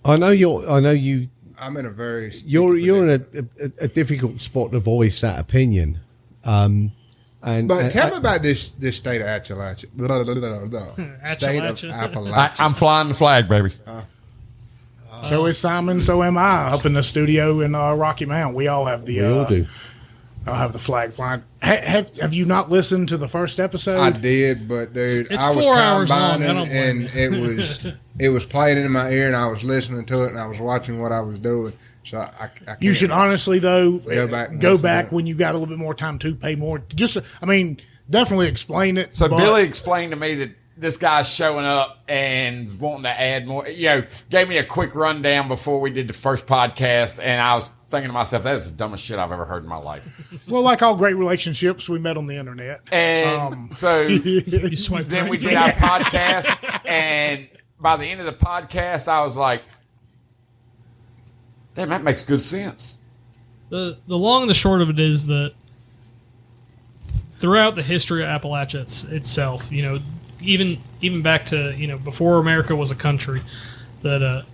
I know you. I'm in a very You're in a difficult spot to voice that opinion. But tell me about this state of Appalachia. State of Appalachia. I'm flying the flag, baby. So is Simon. So am I. Up in the studio in Rocky Mount, we all have the. We all do. I'll have the flag flying. Have you not listened to the first episode? I did, but dude, It's I was 4 hours long. I combining, don't blame and it was playing in my ear, and I was listening to it, and I was watching what I was doing. So I You can't- should honestly, though, Go back and go listen back to it. when you got a little bit more time to pay more. Definitely explain it. So but Billy explained to me that this guy's showing up and wanting to add more. Gave me a quick rundown before we did the first podcast, and I was thinking to myself, that is the dumbest shit I've ever heard in my life. Well, like all great relationships, we met on the internet. And so You swipe then right. we did our podcast, and by the end of the podcast, I was like, damn, that makes good sense. The long and the short of it is that throughout the history of Appalachia itself, even back to before America was a country, that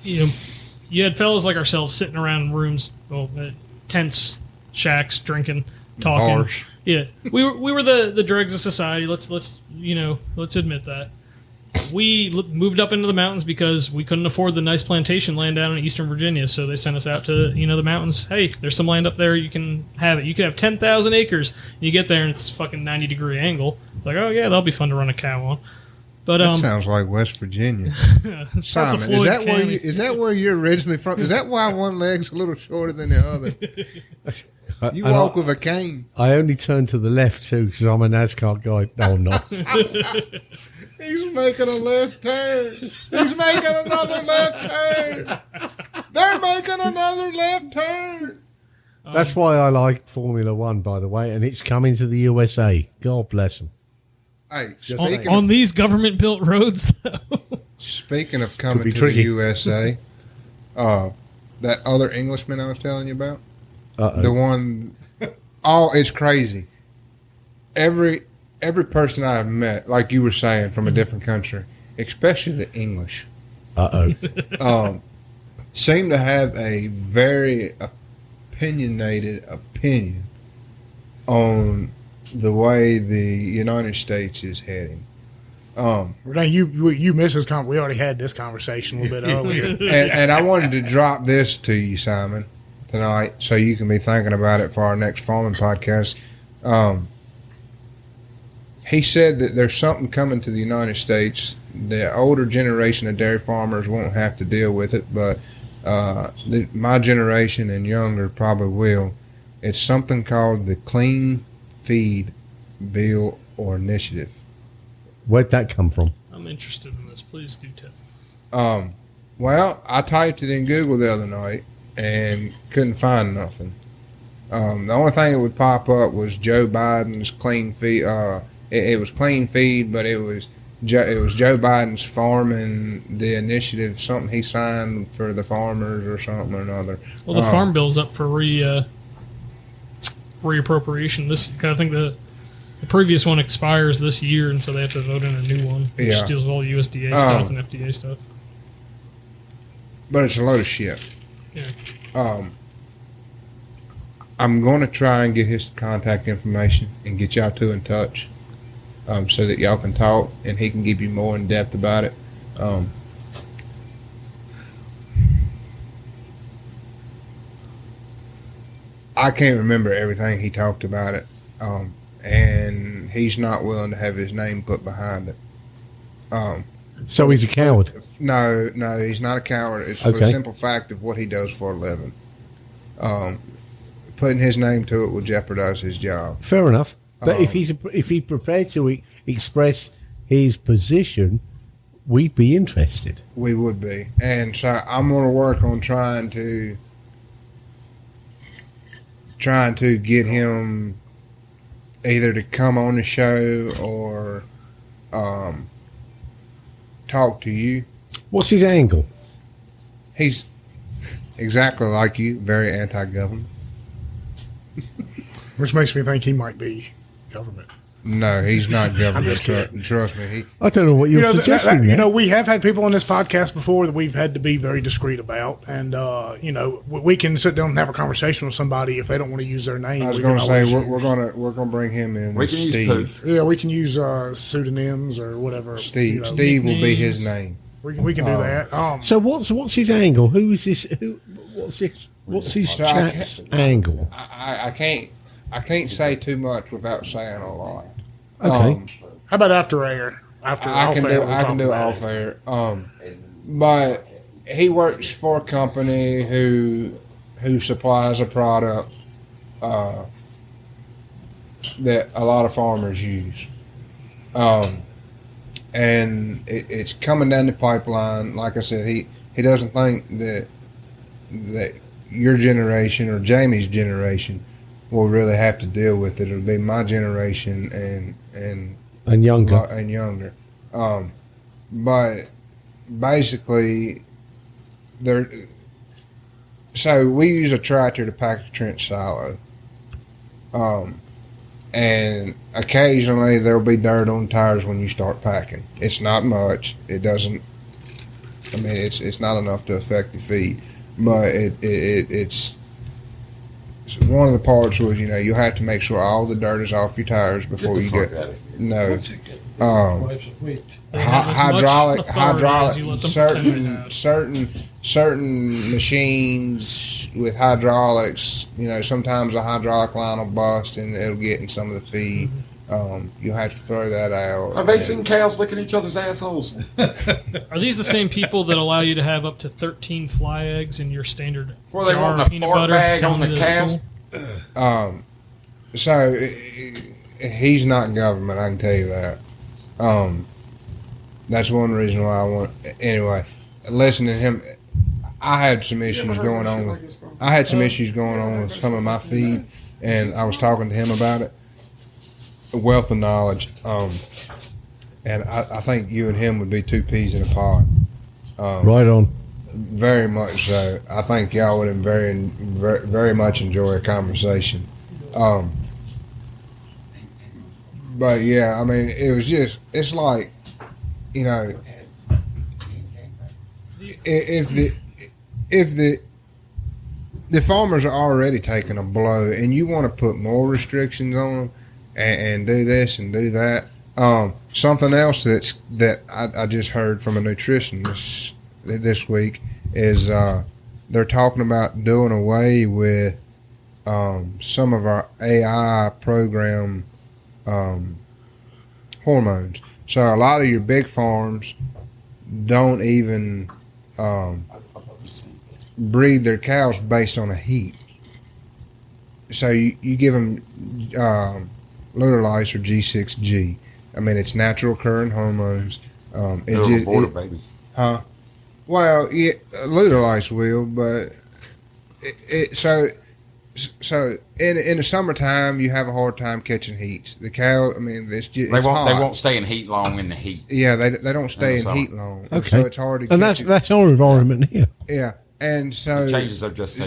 you had fellows like ourselves sitting around in rooms, tents, shacks, drinking, talking. Bars. Yeah, we were the dregs of society. Let's admit that. We moved up into the mountains because we couldn't afford the nice plantation land down in Eastern Virginia, so they sent us out to the mountains. Hey, there's some land up there. You can have it. You can have 10,000 acres. You get there and it's a fucking 90-degree angle. Like, oh yeah, that'll be fun to run a cow on. But That sounds like West Virginia. parts of Simon, Floyd's County. is that where you're originally from? Is that why one leg's a little shorter than the other? You walk with a cane. I only turn to the left too because I'm a NASCAR guy. No, I'm not. He's making a left turn. He's making another left turn. They're making another left turn. That's why I like Formula One, by the way, and it's coming to the USA. God bless them. Hey, on these government-built roads, though. speaking of Could coming be to tricky. the USA, that other Englishman I was telling you about, the one, it's crazy. Every person I've met, like you were saying, from a different country, especially the English, seem to have a very opinionated opinion on the way the United States is heading. Renee, you missed this. We already had this conversation a little bit earlier. And I wanted to drop this to you, Simon, tonight, so you can be thinking about it for our next farming podcast. He said that there's something coming to the United States. The older generation of dairy farmers won't have to deal with it, but my generation and younger probably will. It's something called the Clean Feed Bill or Initiative. Where'd that come from? I'm interested in this. Please do tell. Well, I typed it in Google the other night and couldn't find nothing. The only thing that would pop up was Joe Biden's clean feed. It was clean feed, but it was Joe Biden's farming the initiative, something he signed for the farmers or something or another. Well, the farm bill's up for reappropriation. I think the previous one expires this year, and so they have to vote in a new one, which Yeah. deals with all USDA stuff and FDA stuff. But it's a load of shit. Yeah. I'm going to try and get his contact information and get y'all two in touch, so that y'all can talk and he can give you more in depth about it. I can't remember everything he talked about it, and he's not willing to have his name put behind it. So he's a coward. No, he's not a coward. It's for the Okay. simple fact of what he does for a living. Putting his name to it will jeopardize his job. Fair enough. But if he's prepared to express his position, we'd be interested. We would be. And so I'm going to work on trying to get him either to come on the show or talk to you. What's his angle? He's exactly like you, very anti-government. Which makes me think he might be government. No, he's not government. just kidding. Trust me. I don't know what you're suggesting. there. We have had people on this podcast before that we've had to be very discreet about, and we can sit down and have a conversation with somebody if they don't want to use their name. I was we going can to say always we're going to bring him in. We as can use Steve. poof. Yeah, we can use pseudonyms or whatever. Steve. Steve will be his name. We can do that. So what's his angle? Who is this? What's his So chat's angle? I can't say too much without saying a lot. Okay. How about after air? After I off can air, do we'll I talk can do it about off air. But he works for a company who supplies a product that a lot of farmers use. And it's coming down the pipeline. Like I said, he doesn't think that your generation or Jamie's generation will really have to deal with it. It'll be my generation And younger. and younger. But basically, so we use a tractor to pack a trench silo. And occasionally there'll be dirt on tires when you start packing. It's not much. It doesn't. I mean, it's not enough to affect the feed, but it's one of the parts was you have to make sure all the dirt is off your tires before you get. No. They have as much authority as you let them certain machines with hydraulics, sometimes a hydraulic line will bust and it'll get in some of the feed. You'll have to throw that out. Have they seen cows licking each other's assholes? Are these the same people that allow you to have up to 13 fly eggs in your standard Well, they jar want of a peanut fart butter? bag telling on me the that it's cows? cool? So he's not government, I can tell you that. That's one reason why I want. Anyway, listening to him, I had some issues going on with. I had some issues going on with some of my feed, and I was talking to him about it. A wealth of knowledge, and I think you and him would be two peas in a pod. Right on. Very much so. I think y'all would very, very much enjoy a conversation. But yeah, I mean, it was just, it's like, if the farmers are already taking a blow and you want to put more restrictions on them and do this and do that. Something else that I just heard from a nutritionist this week is they're talking about doing away with some of our AI program hormones. So a lot of your big farms don't even breed their cows based on a heat. So you give them Lutolice or G6G. I mean, it's natural occurring hormones. It's just babies. Huh? Well, yeah, Lutolice will, but so in the summertime you have a hard time catching heat. The cow, I mean, it's just They hot. won't stay in heat long in the heat. Yeah, they don't stay in summer. heat long. Okay. So it's hard to And catch that's our environment here. Yeah, and so The changes are just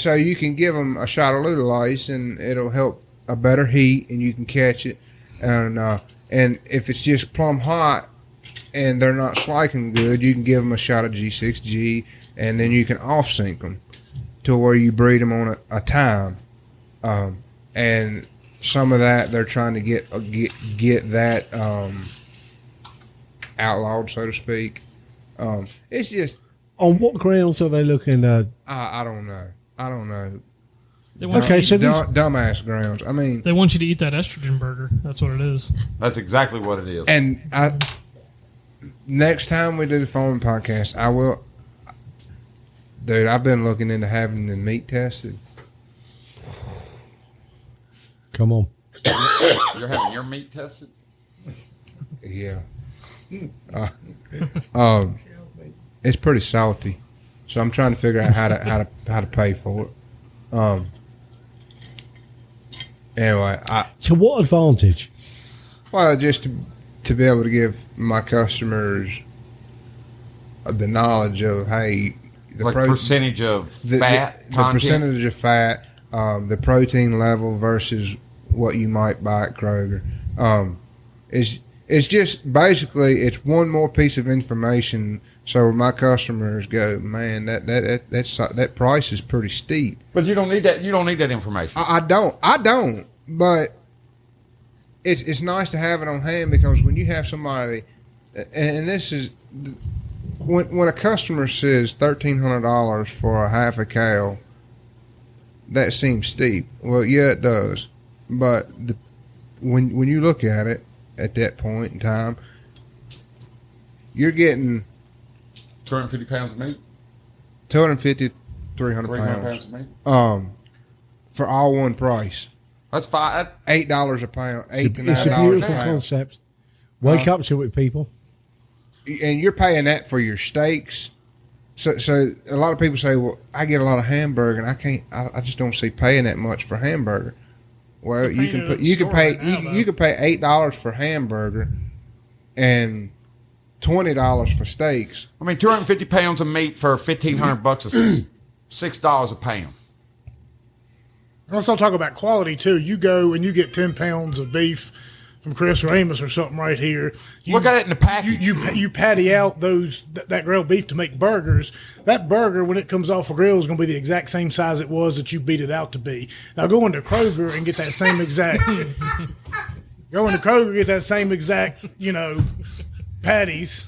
so you can give them a shot of Lutolice and it'll help a better heat and you can catch it. And if it's just plumb hot and they're not sliking good, you can give them a shot of G6G and then you can off sync them to where you breed them on a time. And some of that they're trying to get that outlawed, so to speak. It's just On what grounds are they looking at? I don't know. They want, Okay, you, so this, Dumbass grounds. I mean, they want you to eat that estrogen burger. That's what it is. That's exactly what it is. and next time we do the farming podcast, I will. Dude, I've been looking into having the meat tested. come on. You're having your meat tested? Yeah. It's pretty salty, so I'm trying to figure out how to pay for it. Anyway, To what advantage? well, just to be able to give my customers the knowledge of the Percentage of fat the content? percentage of fat, the protein level versus what you might buy at Kroger. It's just basically it's one more piece of information. So my customers go, man, that price is pretty steep. But you don't need that. You don't need that information. I don't. But it's nice to have it on hand because when you have somebody, and this is when a customer says $1,300 for a half a cow, that seems steep. Well, yeah, it does. But when you look at it at that point in time, you're getting 250 pounds of meat. 250, 300 300 pounds. pounds of meat. For all one price. That's fine. $8 a pound, $8 to It's a $9 a beautiful pound. concept. Wake up to it, people. And you're paying that for your steaks So a lot of people say, well, I get a lot of hamburger, and I just don't see paying that much for hamburger. Well, you can pay $8 for hamburger and $20 for steaks. I mean, 250 pounds of meat for $1,500 is $6 a pound. Let's not talk about quality too. You go and you get 10 pounds of beef from Chris or Amos or something right here. Look at it in the package. You patty out that grilled beef to make burgers. That burger, when it comes off a grill, is going to be the exact same size it was that you beat it out to be. Now go into Kroger and get that same exact. Patties.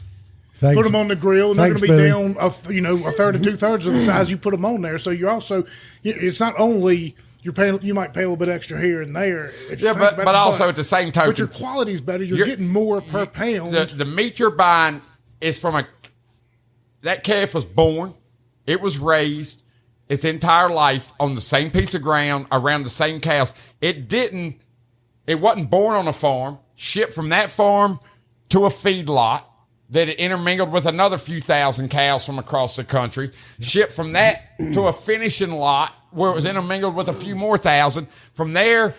Thanks. Put them on the grill, and Thanks, they're going to be Billy. down a third to 2/3 of the size you put them on there. So you're also, it's not only you're paying, you might pay a little bit extra here and there. Yeah, but also at the same time, but your quality's better. You're getting more per pound. The meat you're buying is from that calf was born, it was raised its entire life on the same piece of ground around the same cows. It wasn't born on a farm, shipped from that farm to a feedlot that it intermingled with another few thousand cows from across the country, shipped from that to a finishing lot where it was intermingled with a few more thousand, from there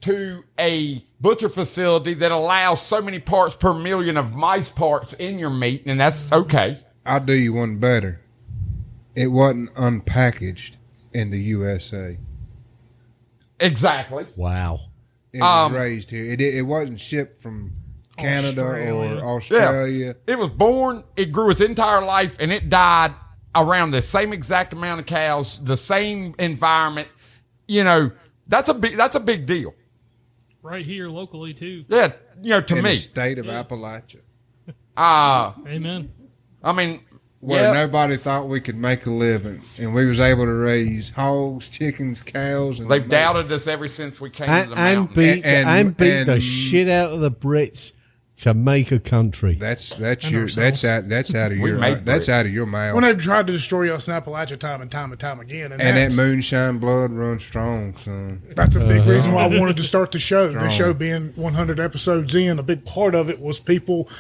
to a butcher facility that allows so many parts per million of mice parts in your meat, and that's okay. I'll do you one better. It wasn't unpackaged in the USA. Exactly. Wow. It was raised here. It wasn't shipped from Canada or Australia. Yeah. It was born, it grew its entire life, and it died around the same exact amount of cows, the same environment. You know, that's a big deal. Right here locally too. Yeah, to in me. The state of Appalachia. Amen. I mean, where nobody thought we could make a living, and we was able to raise hogs, chickens, cows. And they've doubted us ever since we came to the mountains. Beat the shit out of the Brits to make a country. That's out of your mouth. When they tried to destroy us in Appalachia time and time again, and that moonshine blood runs strong, son. That's a big reason why I wanted to start the show. The show being 100 episodes in, a big part of it was people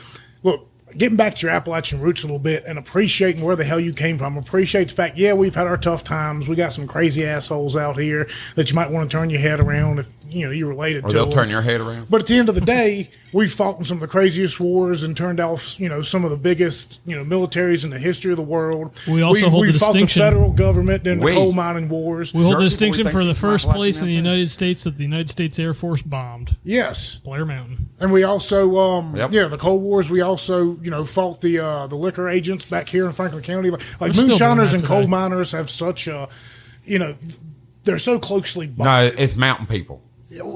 getting back to your Appalachian roots a little bit and appreciating where the hell you came from. Appreciate the fact, we've had our tough times. We got some crazy assholes out here that you might want to turn your head around if you're related to. They'll them. turn your head around. But at the end of the day, we fought in some of the craziest wars and turned off, some of the biggest, militaries in the history of the world. We also hold the fought distinction. the federal government in the coal mining wars. We hold the Jersey distinction boy for the thinks first he's place in the Appalachian United States that the United States Air Force bombed. Yes. Blair Mountain. And we also, Yep. the Cold Wars, we also, fought the liquor agents back here in Franklin County. Like They're still doing moonshiners that and coal today. miners have such a, they're so closely No, bonded. it's mountain people.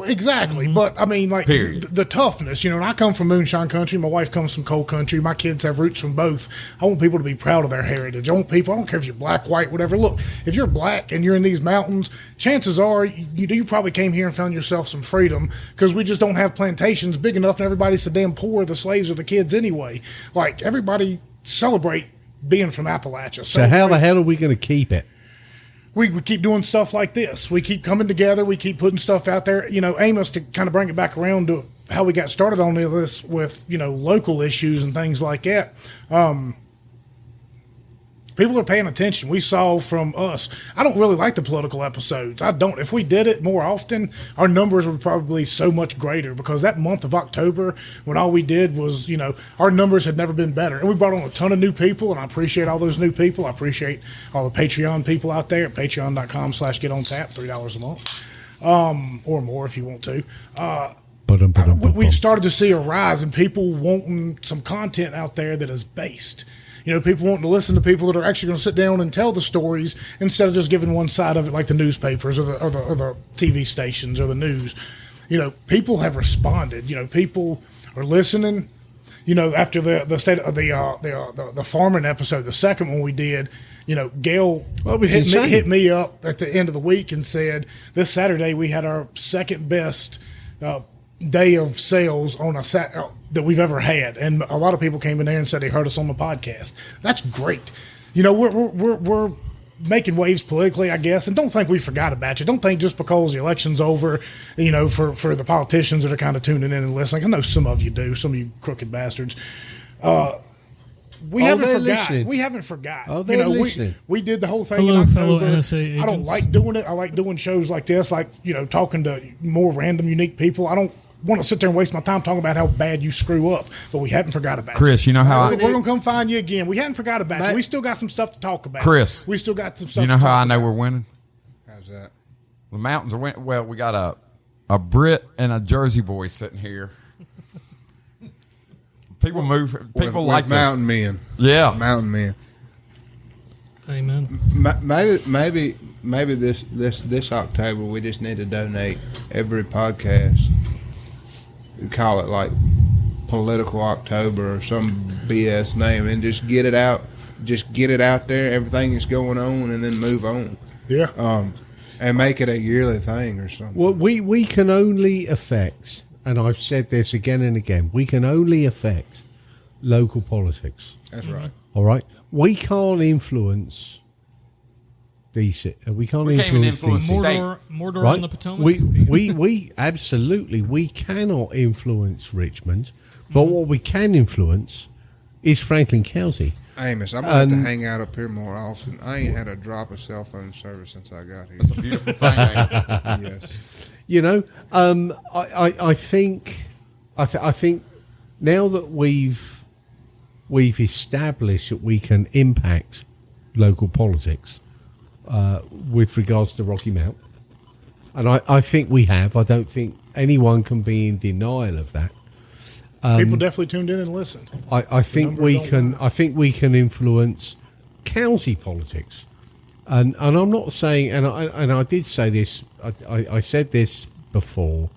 Exactly. But, I mean, like, Period. the toughness, and I come from moonshine country. My wife comes from coal country. My kids have roots from both. I want people to be proud of their heritage. I don't care if you're black, white, whatever. Look, if you're black and you're in these mountains, chances are you probably came here and found yourself some freedom because we just don't have plantations big enough and everybody's so damn poor, the slaves are the kids anyway. Like, everybody celebrate being from Appalachia. So how the hell are we going to keep it? We keep doing stuff like this. We keep coming together. We keep putting stuff out there. Amos, to kind of bring it back around to how we got started on this with, local issues and things like that. People are paying attention. We saw from us. I don't really like the political episodes. I don't. If we did it more often, our numbers would probably be so much greater because that month of October, when all we did was, our numbers had never been better. And we brought on a ton of new people, and I appreciate all those new people. I appreciate all the Patreon people out there at patreon.com/getontap, $3 a month, or more if you want to. We've started to see a rise in people wanting some content out there that is based. People wanting to listen to people that are actually going to sit down and tell the stories instead of just giving one side of it, like the newspapers or the TV stations or the news. People have responded. People are listening. After the state of the farming episode, the second one we did, Gail hit me up at the end of the week and said, this Saturday we had our second best day of sales on that we've ever had, and a lot of people came in there and said they heard us on the podcast. That's great. We're making waves politically, I guess, and don't think we forgot about you. Don't think just because the election's over, for the politicians that are kind of tuning in and listening. I know some of you do, some of you crooked bastards. We Oh, haven't they're forgot. listening. We haven't forgot. Oh, they're listening. We did the whole thing Hello, in fellow October. NSA I don't agents. like doing it. I like doing shows like this, like, talking to more random, unique people. I don't want to sit there and waste my time talking about how bad you screw up, but we haven't forgot about Chris, you. you know how We're going to come find you again. We hadn't forgot about you. We still got some stuff to talk about. Chris, we still got some stuff you know to how talk I know about. we're winning? How's that? The mountains are winning. Well, we got a Brit and a Jersey boy sitting here. People move. People With like mountain this. men. Yeah. Mountain men. Amen. Maybe this October we just need to donate every podcast. We call it like Political October or some BS name, and just get it out. Just get it out there. Everything that's going on, and then move on. Yeah. And make it a yearly thing or something. Well, we can only affect, and I've said this again and again, we can only affect local politics. That's right. All right, we can't influence DC. We can't We can't even influence influence DC. Mordor Right? on the Potomac. We absolutely we cannot influence Richmond, but what we can influence is Franklin County. Amos, I'm going to hang out up here more often. I ain't had a drop of cell phone service since I got here. It's a beautiful thing. Man. Yes. I think now that we've established that we can impact local politics with regards to Rocky Mount, and I think we have. I don't think anyone can be in denial of that. People definitely tuned in and listened. I think numbers we don't can. lie. I think we can influence county politics, and I'm not saying. And I did say this. I said this before.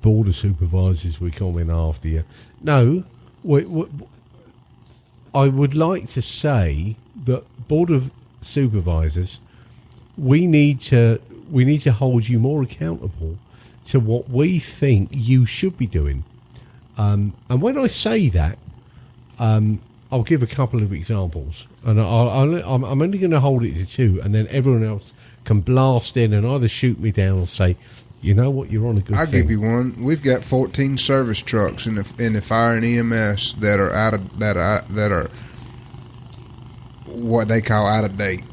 Board of supervisors, we're coming after you. No, I would like to say that board of supervisors, we need to hold you more accountable to what we think you should be doing. And when I say that, I'll give a couple of examples, and I'm only going to hold it to two, and then everyone else can blast in and either shoot me down or say, you know what, you're on a good I'll thing. give you one. We've got 14 service trucks in the fire and EMS that are what they call out of date.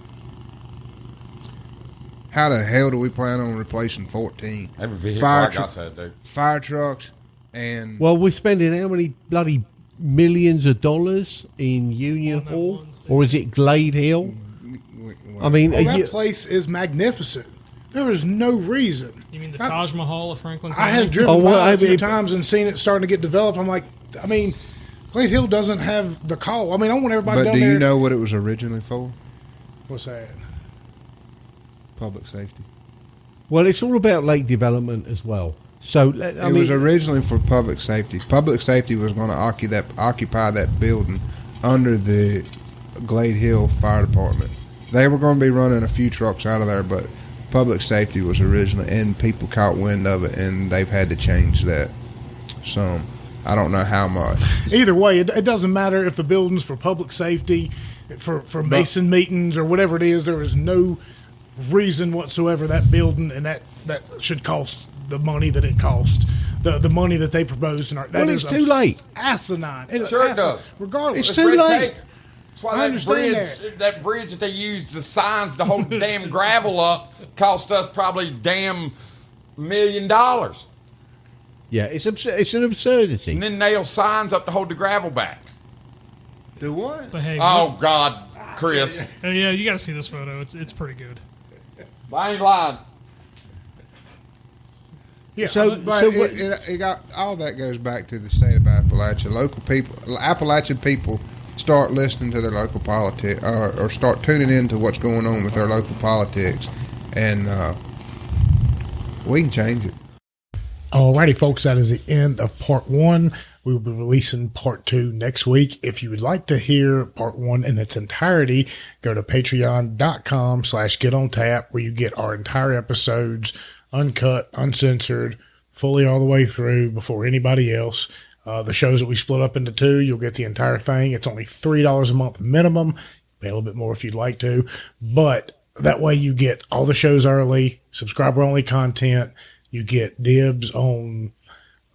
How the hell do we plan on replacing 14 Every vehicle Fire I got tru- said, dude. fire trucks and Well, we're spending how many bloody millions of dollars in Union On that Hall, one station. or is it Glade Hill? well, I mean, Oh, that place is magnificent. There is no reason. You mean the Taj Mahal of Franklin? I have County? driven Oh, well, by I a few mean- times and seen it starting to get developed. I'm like, Glade Hill doesn't have the call. I want everybody but down do there. you know what it was originally for? What's that? Public safety. Well, it's all about lake development as well. So It was originally for public safety. Public safety was going to occupy that building under the Glade Hill Fire Department. They were going to be running a few trucks out of there, but public safety was originally, and people caught wind of it, and they've had to change that some. I don't know how much. Either way, it doesn't matter if the building's for public safety, for Mason meetings, or whatever it is. There is no reason whatsoever that building and that should cost the money that it cost. The money that they proposed. It's too late. Asinine. It is Sure it asinine. does. Regardless. It's too red late. tape. That's why I that understand bridge, that bridge that they used, the signs to hold the damn gravel up, cost us probably damn $1 million. yeah, it's an absurdity. And then nail signs up to hold the gravel back. Do what? But hey, Oh, God, Chris. yeah, you got to see this photo. It's pretty good. I ain't lying. Yeah. So what, It got all that goes back to the state of Appalachia. Local people, Appalachian people, start listening to their local politics, or start tuning into what's going on with their local politics, and we can change it. Alrighty, folks, that is the end of part one. We will be releasing part two next week. If you would like to hear part one in its entirety, go to patreon.com/getontap, where you get our entire episodes uncut, uncensored, fully all the way through before anybody else. The shows that we split up into two, you'll get the entire thing. It's only $3 a month minimum. Pay a little bit more if you'd like to, but that way you get all the shows early, subscriber only content. You get dibs on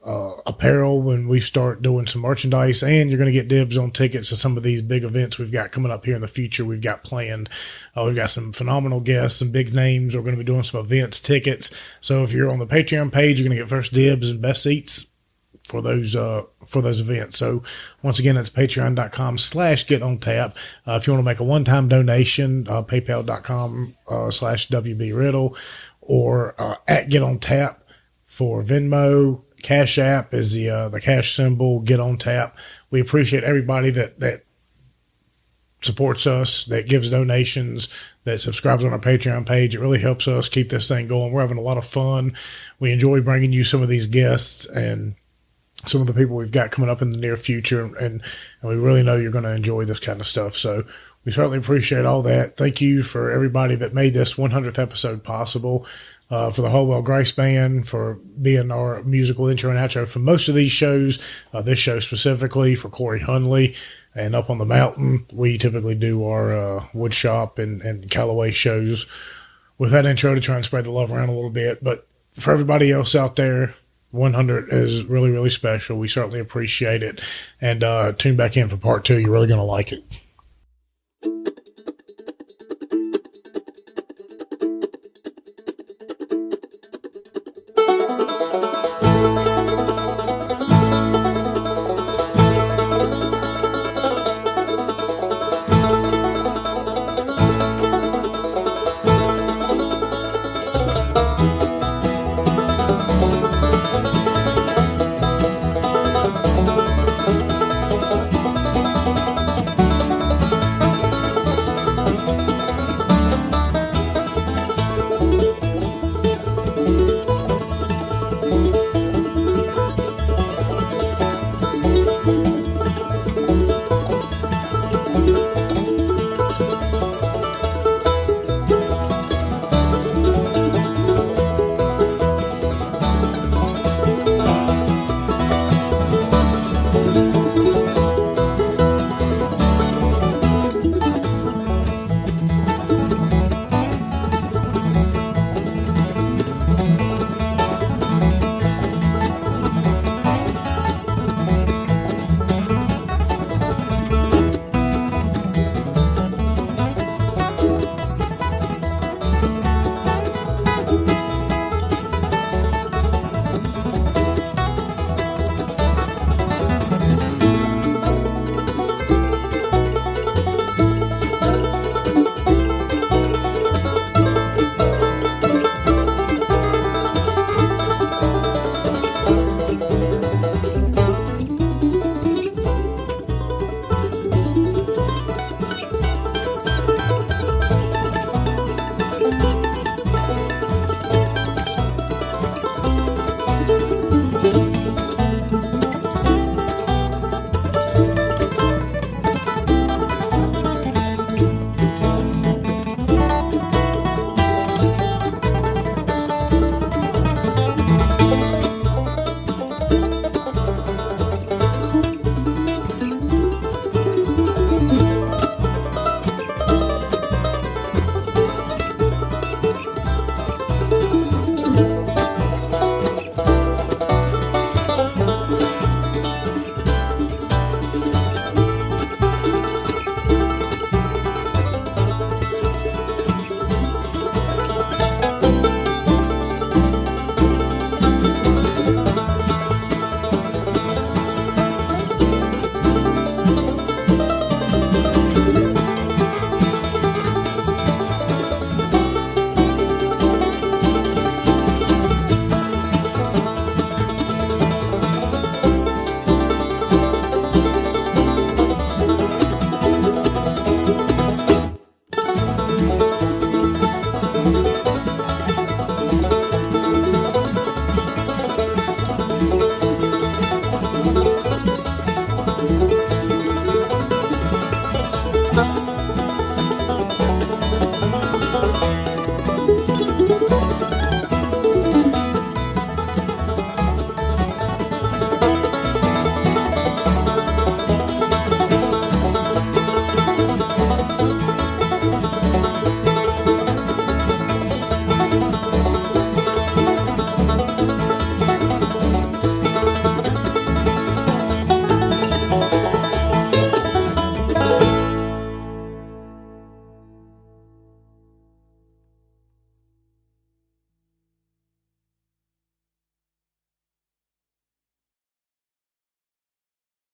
apparel when we start doing some merchandise, and you're going to get dibs on tickets to some of these big events we've got coming up here in the future. We've got planned. We've got some phenomenal guests, some big names. We're going to be doing some events, tickets. So if you're on the Patreon page, you're going to get first dibs and best seats for those events. So once again, it's patreon.com/getontap. If you want to make a one-time donation, paypal.com/WBRiddle or at Get On Tap for Venmo. Cash App is the cash symbol, Get On Tap. We appreciate everybody that supports us, that gives donations, that subscribes on our Patreon page. It really helps us keep this thing going. We're having a lot of fun. We enjoy bringing you some of these guests and some of the people we've got coming up in the near future, and we really know you're going to enjoy this kind of stuff. So we certainly appreciate all that. Thank you for everybody that made this 100th episode possible, for the Holwell Grace Band, for being our musical intro and outro for most of these shows, this show specifically, for Corey Hunley, and Up on the Mountain. We typically do our Woodshop and Callaway shows with that intro to try and spread the love around a little bit. But for everybody else out there, 100 is really, really special. We certainly appreciate it. And tune back in for part 2. You're really going to like it.